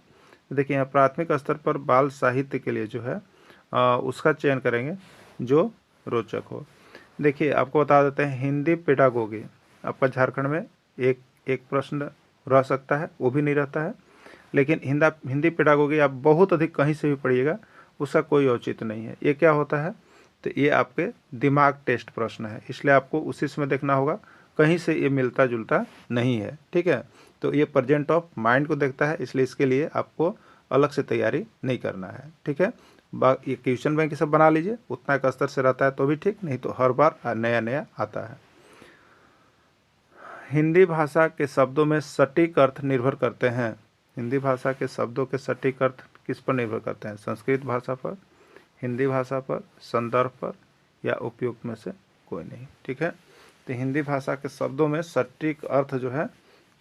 S1: देखिए यहाँ प्राथमिक स्तर पर बाल साहित्य के लिए जो है उसका चयन करेंगे जो रोचक हो। देखिए आपको बता देते हैं हिंदी पेडागोगी आपका झारखंड में एक प्रश्न रह सकता है, वो भी नहीं रहता है, लेकिन हिंदी पेडागोगी आप बहुत अधिक कहीं से भी पढ़िएगा उसका कोई औचित्य नहीं है। ये क्या होता है, तो ये आपके दिमाग टेस्ट प्रश्न है, इसलिए आपको उसी समय देखना होगा, कहीं से ये मिलता जुलता नहीं है। ठीक है, तो ये प्रेजेंट ऑफ माइंड को देखता है, इसलिए इसके लिए आपको अलग से तैयारी नहीं करना है। ठीक है, ये क्वेश्चन बैंक सब बना लीजिए, उतना एक स्तर से रहता है तो भी ठीक, नहीं तो हर बार नया नया आता है। हिंदी भाषा के शब्दों में सटीक अर्थ निर्भर करते हैं। हिंदी भाषा के शब्दों के सटीक अर्थ किस पर निर्भर करते हैं, संस्कृत भाषा पर, हिंदी भाषा पर, संदर्भ पर, या उपयुक्त में से कोई नहीं। ठीक है, तो हिंदी भाषा के शब्दों में सटीक अर्थ जो है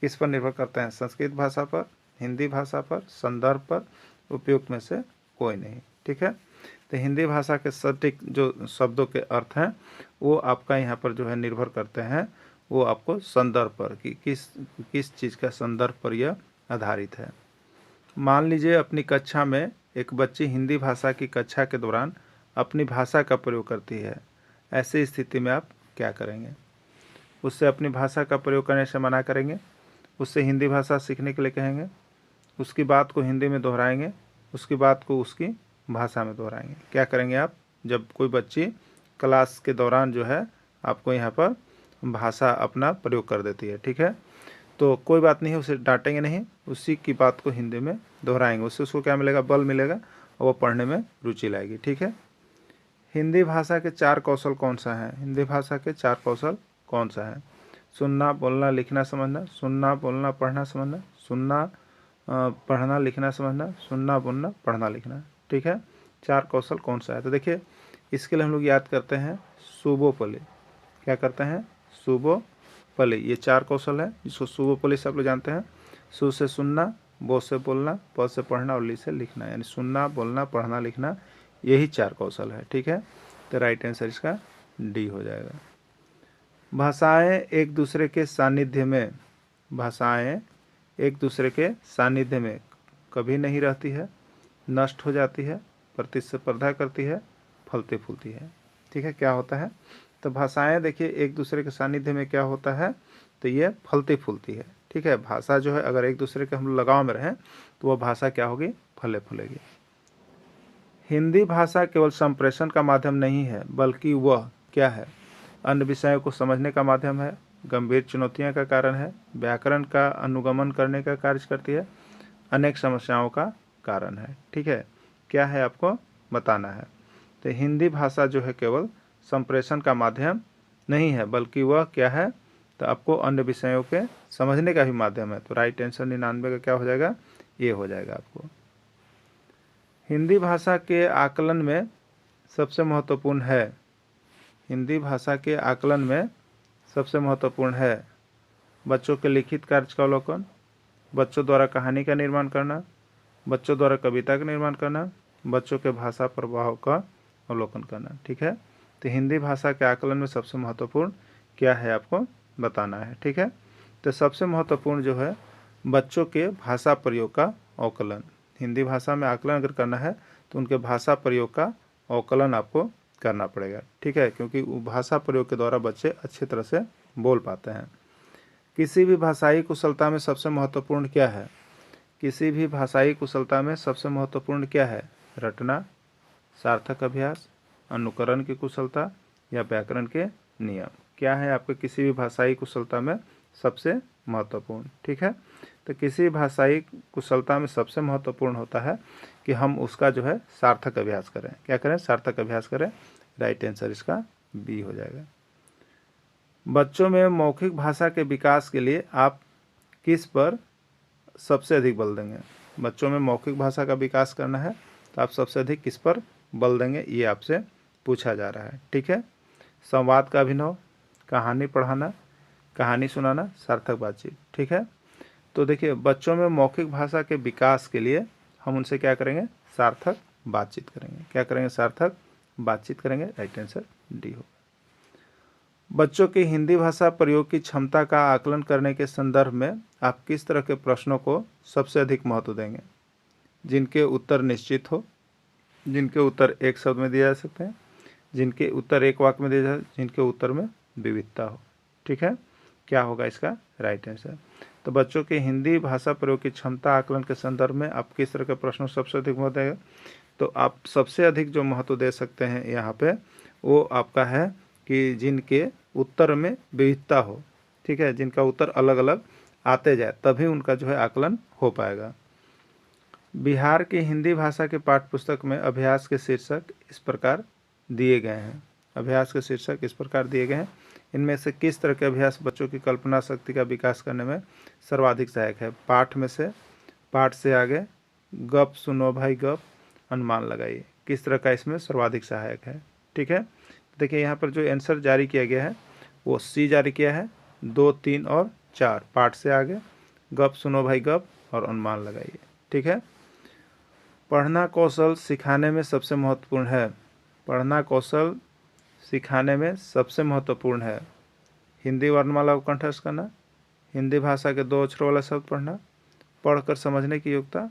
S1: किस पर निर्भर करते हैं, संस्कृत भाषा पर, हिंदी भाषा पर, संदर्भ पर, उपयुक्त में से कोई नहीं। ठीक है, तो हिंदी भाषा के सटीक जो शब्दों के अर्थ हैं वो आपका यहाँ पर जो है निर्भर करते हैं, वो आपको संदर्भ पर कि किस चीज़ का संदर्भ पर यह आधारित है। मान लीजिए अपनी कक्षा में एक बच्ची हिंदी भाषा की कक्षा के दौरान अपनी भाषा का प्रयोग करती है, ऐसी स्थिति में आप क्या करेंगे। उससे अपनी भाषा का प्रयोग करने से मना करेंगे, उससे हिंदी भाषा सीखने के लिए कहेंगे, उसकी बात को हिंदी में दोहराएंगे, उसकी बात को उसकी भाषा में दोहराएंगे। क्या करेंगे आप, जब कोई बच्ची क्लास के दौरान जो है आपको यहाँ पर भाषा अपना प्रयोग कर देती है, ठीक है, तो कोई बात नहीं है, उसे डांटेंगे नहीं, उसी की बात को हिंदी में दोहराएंगे, उससे उसको क्या मिलेगा, बल मिलेगा और वो पढ़ने में रुचि लाएगी। ठीक है, हिंदी भाषा के 4 कौशल कौन सा है, हिंदी भाषा के 4 कौशल कौन सा है। सुनना बोलना लिखना समझना, सुनना बोलना पढ़ना समझना, सुनना पढ़ना लिखना समझना, सुनना बोलना पढ़ना लिखना। ठीक है, 4 कौशल कौन सा है? तो देखिए इसके लिए हम लोग याद करते हैं सुबोपली। क्या करते हैं? सुबोपली। ये 4 कौशल है जिसको सुबोपली सब लोग जानते हैं। सु से सुनना, बो से बोलना, प से पढ़ना और ली से लिखना, यानी सुनना बोलना पढ़ना लिखना, यही 4 कौशल है। ठीक है, तो राइट आंसर इसका डी हो जाएगा। भाषाएं एक दूसरे के सानिध्य में, भाषाएं एक दूसरे के सानिध्य में कभी नहीं रहती है, नष्ट हो जाती है, प्रतिस्पर्धा करती है, फलती फूलती है। ठीक है, क्या होता है? तो भाषाएं देखिए एक दूसरे के सानिध्य में क्या होता है, तो ये फलती फूलती है। ठीक है, भाषा जो है अगर एक दूसरे के हम लगाव में रहें तो वह भाषा क्या होगी? फले फूलेगी। हिंदी भाषा केवल संप्रेषण का माध्यम नहीं है, बल्कि वह क्या है? अन्य विषयों को समझने का माध्यम है, गंभीर चुनौतियों का कारण है, व्याकरण का अनुगमन करने का कार्य करती है, अनेक समस्याओं का कारण है। ठीक है, क्या है आपको बताना है। तो हिंदी भाषा जो है केवल संप्रेषण का माध्यम नहीं है, बल्कि वह क्या है? तो आपको अन्य विषयों के समझने का भी माध्यम है। तो राइट आंसर 99 का क्या हो जाएगा? ये हो जाएगा आपको। हिंदी भाषा के आकलन में सबसे महत्वपूर्ण है, हिंदी भाषा के आकलन में सबसे महत्वपूर्ण है बच्चों के लिखित कार्य का अवलोकन, बच्चों द्वारा कहानी का निर्माण करना, बच्चों द्वारा कविता का निर्माण करना, बच्चों के भाषा प्रभाव का अवलोकन करना। ठीक है, तो हिंदी भाषा के आकलन में सबसे महत्वपूर्ण क्या है आपको बताना है। ठीक है, तो सबसे महत्वपूर्ण जो है बच्चों के भाषा प्रयोग का अवकलन। हिंदी भाषा में आकलन अगर करना है तो उनके भाषा प्रयोग का अवकलन आपको करना पड़ेगा। ठीक है, क्योंकि भाषा प्रयोग के द्वारा बच्चे अच्छी तरह से बोल पाते हैं। किसी भी भाषाई कुशलता में सबसे महत्वपूर्ण क्या है? किसी भी भाषाई कुशलता में सबसे महत्वपूर्ण क्या है? रटना, सार्थक अभ्यास, अनुकरण की कुशलता या व्याकरण के नियम। क्या है आपके किसी भी भाषाई कुशलता में सबसे महत्वपूर्ण? ठीक है, तो किसी भाषाई कुशलता में सबसे महत्वपूर्ण होता है कि हम उसका जो है सार्थक अभ्यास करें। क्या करें? सार्थक अभ्यास करें। राइट आंसर इसका बी हो जाएगा। बच्चों में मौखिक भाषा के विकास के लिए आप किस पर सबसे अधिक बल देंगे? बच्चों में मौखिक भाषा का विकास करना है तो आप सबसे अधिक किस पर बल देंगे, ये आपसे पूछा जा रहा है। ठीक है, संवाद का अभिनव, कहानी पढ़ाना, कहानी सुनाना, सार्थक बातचीत। ठीक है, तो देखिए बच्चों में मौखिक भाषा के विकास के लिए हम उनसे क्या करेंगे? सार्थक बातचीत करेंगे। क्या करेंगे? सार्थक बातचीत करेंगे। राइट आंसर डी हो। बच्चों की हिंदी भाषा प्रयोग की क्षमता का आकलन करने के संदर्भ में आप किस तरह के प्रश्नों को सबसे अधिक महत्व देंगे? जिनके उत्तर निश्चित हो, जिनके उत्तर एक शब्द में दिए जा सकते हैं, जिनके उत्तर एक वाक्य में दिए जा, जिनके उत्तर में विविधता हो। ठीक है, क्या होगा इसका राइट आंसर? तो बच्चों के हिंदी भाषा प्रयोग की क्षमता आकलन के संदर्भ में आप किस तरह के प्रश्नों सबसे अधिक महत्व देंगे? तो आप सबसे अधिक जो महत्व दे सकते हैं यहाँ पे वो आपका है कि जिनके उत्तर में विविधता हो। ठीक है, जिनका उत्तर अलग अलग आते जाए तभी उनका जो है आकलन हो पाएगा। बिहार की हिंदी भाषा के पाठ्य पुस्तक में अभ्यास के शीर्षक इस प्रकार दिए गए हैं। अभ्यास के शीर्षक इस प्रकार दिए गए हैं। इनमें से किस तरह के अभ्यास बच्चों की कल्पना शक्ति का विकास करने में सर्वाधिक सहायक है? पाठ में से, पाठ से आगे, गप सुनो भाई गप, अनुमान लगाइए। किस तरह का इसमें सर्वाधिक सहायक है? ठीक है, देखिए यहाँ पर जो आंसर जारी किया गया है वो सी जारी किया है। 2, 3 और 4, पाठ से आगे, गप सुनो भाई गप और अनुमान लगाइए। ठीक है, पढ़ना कौशल सिखाने में सबसे महत्वपूर्ण है। पढ़ना कौशल सिखाने में सबसे महत्वपूर्ण है हिंदी वर्णमाला को कंठस्थ करना, हिंदी भाषा के 2 अक्षरों वाला शब्द पढ़ना, पढ़कर समझने की योग्यता,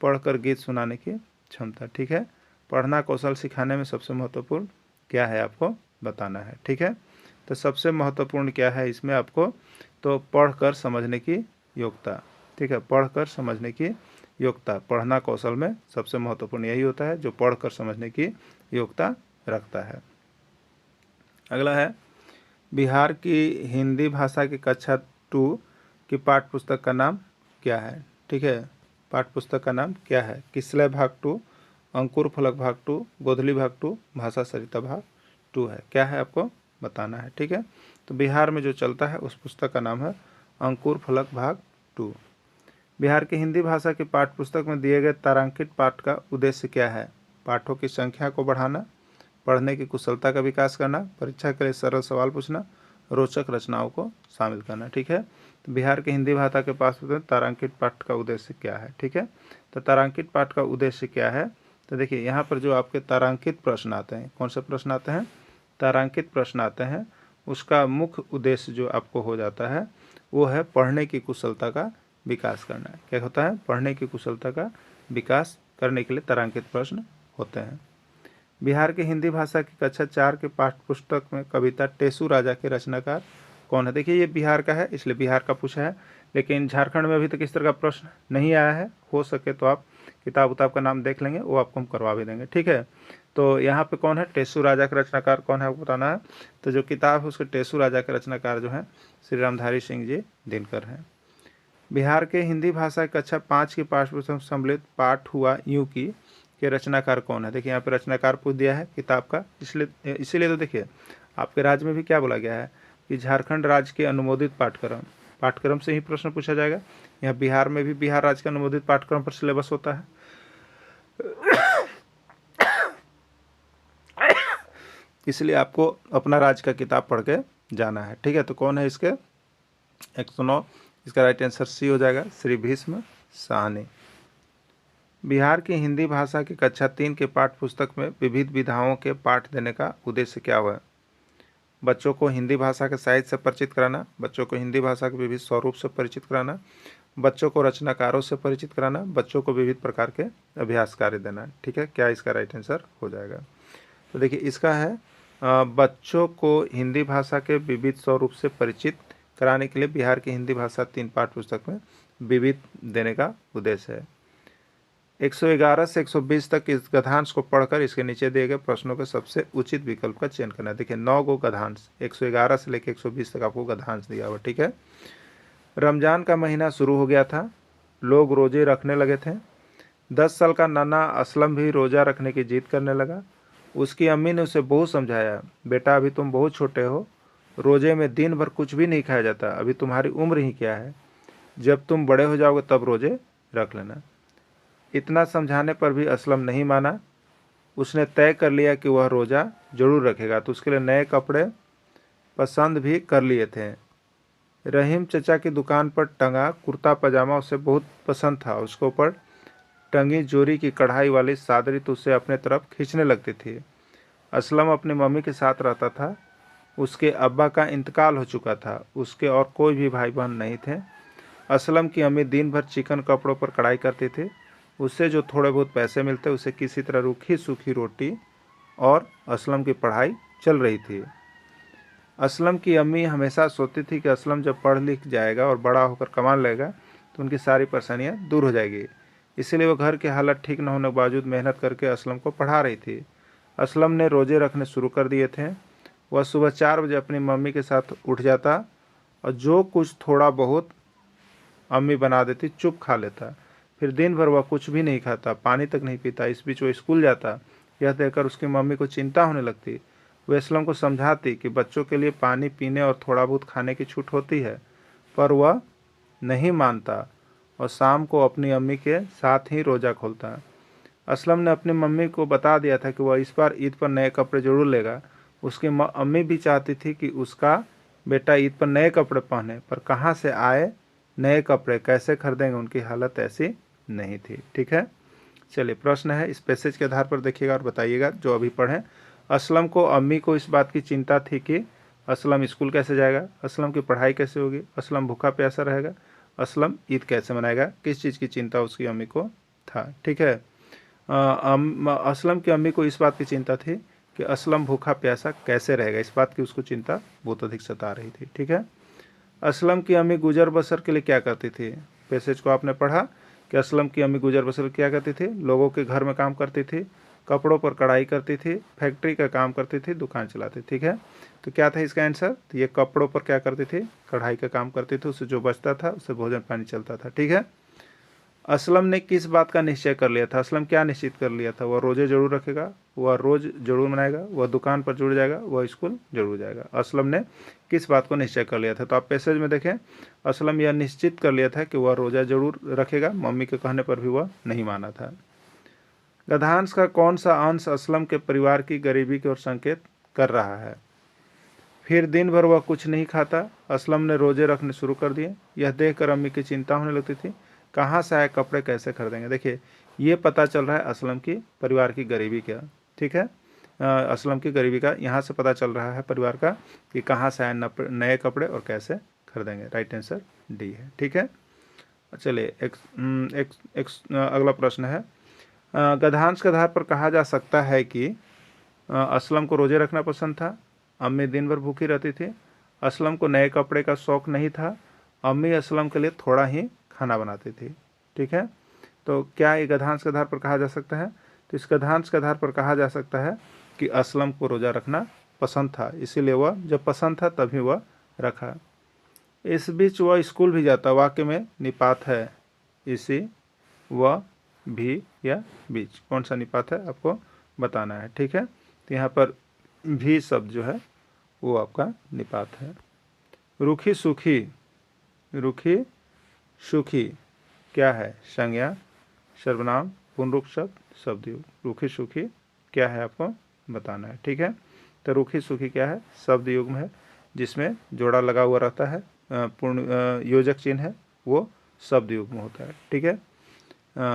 S1: पढ़कर गीत सुनाने की क्षमता। ठीक है, पढ़ना कौशल सिखाने में सबसे महत्वपूर्ण क्या है आपको बताना है। ठीक है, तो सबसे महत्वपूर्ण क्या है इसमें आपको? तो पढ़कर समझने की योग्यता। ठीक है, पढ़कर समझने की योग्यता पढ़ना कौशल में सबसे महत्वपूर्ण यही होता है जो पढ़कर समझने की योग्यता रखता है। अगला है बिहार की हिंदी भाषा की कक्षा 2 की पाठ्य पुस्तक का नाम क्या है? ठीक है, पाठ्य पुस्तक का नाम क्या है? किसलय भाग 2, अंकुर फलक भाग 2, गोधली भाग 2, भाषा सरिता भाग 2 है। क्या है आपको बताना है। ठीक है, तो बिहार में जो चलता है उस पुस्तक का नाम है अंकुर फलक भाग 2। बिहार की हिंदी भाषा की पाठ्य पुस्तक में दिए गए तारांकित पाठ का उद्देश्य क्या है? पाठों की संख्या को बढ़ाना, पढ़ने की कुशलता का विकास करना, परीक्षा के लिए सरल सवाल पूछना, रोचक रचनाओं को शामिल करना। ठीक है, तो बिहार की हिंदी भाषा के पास तारांकित पाठ का उद्देश्य क्या है? ठीक है, तो तारांकित पाठ का उद्देश्य क्या है? तो देखिए यहाँ पर जो आपके तारांकित प्रश्न आते हैं, कौन से प्रश्न आते हैं? तारांकित प्रश्न आते हैं। उसका मुख्य उद्देश्य जो आपको हो जाता है वो है पढ़ने की कुशलता का विकास करना। क्या होता है? पढ़ने की कुशलता का विकास करने के लिए तारांकित प्रश्न होते हैं। बिहार की हिंदी भाषा की कक्षा 4 के पाठ्य पुस्तक में कविता टेसू राजा के रचनाकार कौन है? देखिए ये बिहार का है, इसलिए बिहार का पूछा है, लेकिन झारखंड में अभी तक इस तरह का प्रश्न नहीं आया है। हो सके तो आप किताब उताब का नाम देख लेंगे, वो आपको हम करवा भी देंगे। ठीक है, तो यहाँ पे कौन है? टेसू राजा के रचनाकार कौन है वो बताना है। तो जो किताब है उसके टेसू राजा के रचनाकार जो है श्री रामधारी सिंह जी दिनकर हैं। बिहार के हिंदी भाषा की कक्षा 5 की पाठ्य पुस्तक में सम्मिलित पाठ हुआ यूं की के रचनाकार कौन है? देखिए यहाँ पे रचनाकार पूछ दिया है किताब का, इसीलिए तो देखिए आपके राज्य में भी क्या बोला गया है कि झारखंड राज्य के अनुमोदित पाठ्यक्रम से ही प्रश्न पूछा जाएगा। यहाँ बिहार में भी बिहार राज्य के अनुमोदित पाठ्यक्रम पर सिलेबस होता है। इसलिए आपको अपना राज्य का किताब पढ़ के जाना है। ठीक है, तो कौन है इसके? 109। इसका राइट आंसर सी हो जाएगा, श्री भीष्म साहनी। बिहार की हिंदी भाषा की कक्षा 3 के पाठ्य पुस्तक में विविध विधाओं के पाठ देने का उद्देश्य क्या हुआ? बच्चों को हिंदी भाषा के साहित्य से परिचित कराना, बच्चों को हिंदी भाषा के विविध स्वरूप से परिचित कराना, बच्चों को रचनाकारों से परिचित कराना, बच्चों को विविध प्रकार के अभ्यास कार्य देना। ठीक है, क्या इसका राइट आंसर हो जाएगा? तो देखिए इसका है बच्चों को हिंदी भाषा के विविध स्वरूप से परिचित कराने के लिए बिहार की हिंदी भाषा 3 पाठ्य पुस्तक में विविध देने का उद्देश्य है। 111 से 120 तक इस गद्यांश को पढ़कर इसके नीचे दिए गए प्रश्नों के सबसे उचित विकल्प का चयन करना है। देखिए 9 गो गद्यांश, 111 से लेकर 120 तक आपको गद्यांश दिया हुआ। ठीक है, रमजान का महीना शुरू हो गया था, लोग रोजे रखने लगे थे। 10 साल का नन्हा असलम भी रोजा रखने की जिद करने लगा। उसकी अम्मी ने उसे बहुत समझाया, बेटा अभी तुम बहुत छोटे हो, रोजे में दिन भर कुछ भी नहीं खाया जाता, अभी तुम्हारी उम्र ही क्या है, जब तुम बड़े हो जाओगे तब रोजे रख लेना। इतना समझाने पर भी असलम नहीं माना। उसने तय कर लिया कि वह रोज़ा जरूर रखेगा, तो उसके लिए नए कपड़े पसंद भी कर लिए थे। रहीम चचा की दुकान पर टंगा कुर्ता पजामा उसे बहुत पसंद था। उसके ऊपर टंगी जोरी की कढ़ाई वाली सादरी तो उसे अपने तरफ खींचने लगती थी। असलम अपनी मम्मी के साथ रहता था। उसके अब्बा का इंतकाल हो चुका था। उसके और कोई भी भाई बहन नहीं थे। असलम की अम्मी दिन भर चिकन कपड़ों पर कढ़ाई करती थी। उससे जो थोड़े बहुत पैसे मिलते उसे किसी तरह रूखी सूखी रोटी और असलम की पढ़ाई चल रही थी। असलम की अम्मी हमेशा सोचती थी कि असलम जब पढ़ लिख जाएगा और बड़ा होकर कमाने लगेगा तो उनकी सारी परेशानियां दूर हो जाएगी। इसलिए वो घर की हालत ठीक न होने के बावजूद मेहनत करके असलम को पढ़ा रही थी। असलम ने रोज़े रखने शुरू कर दिए थे। वह सुबह 4 बजे अपनी मम्मी के साथ उठ जाता और जो कुछ थोड़ा बहुत अम्मी बना देती चुप खा लेता। फिर दिन भर वह कुछ भी नहीं खाता, पानी तक नहीं पीता। इस बीच वो स्कूल जाता। यह देखकर उसकी मम्मी को चिंता होने लगती। वह असलम को समझाती कि बच्चों के लिए पानी पीने और थोड़ा बहुत खाने की छूट होती है, पर वह नहीं मानता और शाम को अपनी अम्मी के साथ ही रोज़ा खोलता। असलम ने अपनी मम्मी को बता दिया था कि वह इस बार ईद पर नए कपड़े जरूर लेगा। उसकी अम्मी भी चाहती थी कि उसका बेटा ईद पर नए कपड़े पहने, पर कहाँ से आए नए कपड़े, कैसे खरीदेंगे, उनकी हालत ऐसी नहीं थी। ठीक है, चलिए प्रश्न है, इस पैसेज के आधार पर देखिएगा और बताइएगा जो अभी पढ़ें। असलम को अम्मी को इस बात की चिंता थी कि असलम स्कूल कैसे जाएगा, असलम की पढ़ाई कैसे होगी, असलम भूखा प्यासा रहेगा, असलम ईद कैसे मनाएगा, किस चीज़ की चिंता उसकी अम्मी को था। ठीक है, असलम की अम्मी को इस बात की चिंता थी कि असलम भूखा प्यासा कैसे रहेगा, इस बात की उसको चिंता बहुत अधिक सता रही थी। ठीक है, असलम की अम्मी गुजर बसर के लिए क्या करती थी? पैसेज को आपने पढ़ा कि असलम की अम्मी गुजर बसर क्या करती थी? लोगों के घर में काम करती थी, कपड़ों पर कढ़ाई करती थी, फैक्ट्री का काम करती थी, दुकान चलाती। ठीक है, तो क्या था इसका आंसर? तो ये कपड़ों पर क्या करती थी? कढ़ाई का काम करती थी। उससे जो बचता था उससे भोजन पानी चलता था। ठीक है, असलम ने किस बात का निश्चय कर लिया था? असलम क्या निश्चित कर लिया था? वह रोजे जरूर रखेगा, वह रोज जरूर मनाएगा, वह दुकान पर जुड़ जाएगा, वह स्कूल जरूर जाएगा। असलम ने किस बात को निश्चय कर लिया था? तो आप पैसेज में देखें, असलम यह निश्चित कर लिया था कि वह रोजा जरूर रखेगा, मम्मी के कहने पर भी वह नहीं माना था। गधांश का कौन सा अंश असलम के परिवार की गरीबी की ओर संकेत कर रहा है? फिर दिन भर वह कुछ नहीं खाता। असलम ने रोजे रखने शुरू कर दिए। यह देखकर अम्मी की चिंता होने लगती थी, कहाँ से आए कपड़े, कैसे खरीदेंगे। देखिए ये पता चल रहा है असलम की परिवार की गरीबी का, ठीक है, असलम की गरीबी का यहाँ से पता चल रहा है परिवार का कि कहाँ से आए नए कपड़े और कैसे खरीदेंगे। राइट आंसर डी है, ठीक है। चलिए अगला प्रश्न है, गधांश के आधार पर कहा जा सकता है कि असलम को रोजे रखना पसंद था, अम्मी दिन भर भूखी रहती थी, असलम को नए कपड़े का शौक़ नहीं था, अम्मी असलम के लिए थोड़ा ही खाना बनाती थी, ठीक है। तो क्या ये गधांश के आधार पर कहा जा सकता है? तो इस गधांश के आधार पर कहा जा सकता है कि असलम को रोज़ा रखना पसंद था, इसीलिए वह जब पसंद था तभी वह रखा। इस बीच वह स्कूल भी जाता, वाक्य में निपात है इसी, वह भी या बीच, कौन सा निपात है आपको बताना है, ठीक है। तो यहाँ पर भी शब्द जो है वो आपका निपात है। रूखी सूखी, रूखी सूखी क्या है? संज्ञा, सर्वनाम, पुनरुक्त शब्द, शब्दयुग। रूखी सूखी क्या है आपको बताना है, ठीक है। तो रूखी सूखी क्या है? शब्द युग्म है जिसमें जोड़ा लगा हुआ रहता है, पूर्ण योजक चिन्ह है, वो शब्द युग्म होता है, ठीक है,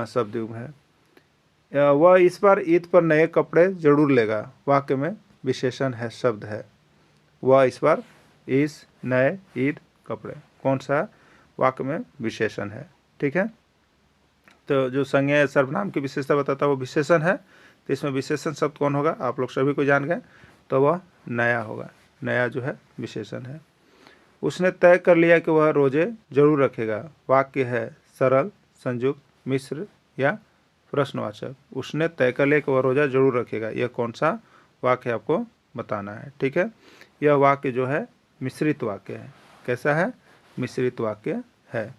S1: शब्द युग्म है। वह इस बार ईद पर नए कपड़े जरूर लेगा, वाक्य में विशेषण है, शब्द है। वह इस बार इस नए ईद कपड़े, कौन सा वाक्य में विशेषण है, ठीक है। तो जो संज्ञा सर्वनाम की विशेषता बताता है वो विशेषण है, तो इसमें विशेषण शब्द कौन होगा आप लोग सभी को जान गए, तो वह नया होगा, नया जो है विशेषण है। उसने तय कर लिया कि वह रोजे जरूर रखेगा, वाक्य है सरल, संयुक्त, मिश्र या प्रश्नवाचक। उसने तय कर लिया कि वह रोजा जरूर रखेगा, यह कौन सा वाक्य आपको बताना है, ठीक है। यह वाक्य जो है मिश्रित वाक्य है। कैसा है? मिश्रित वाक्य है।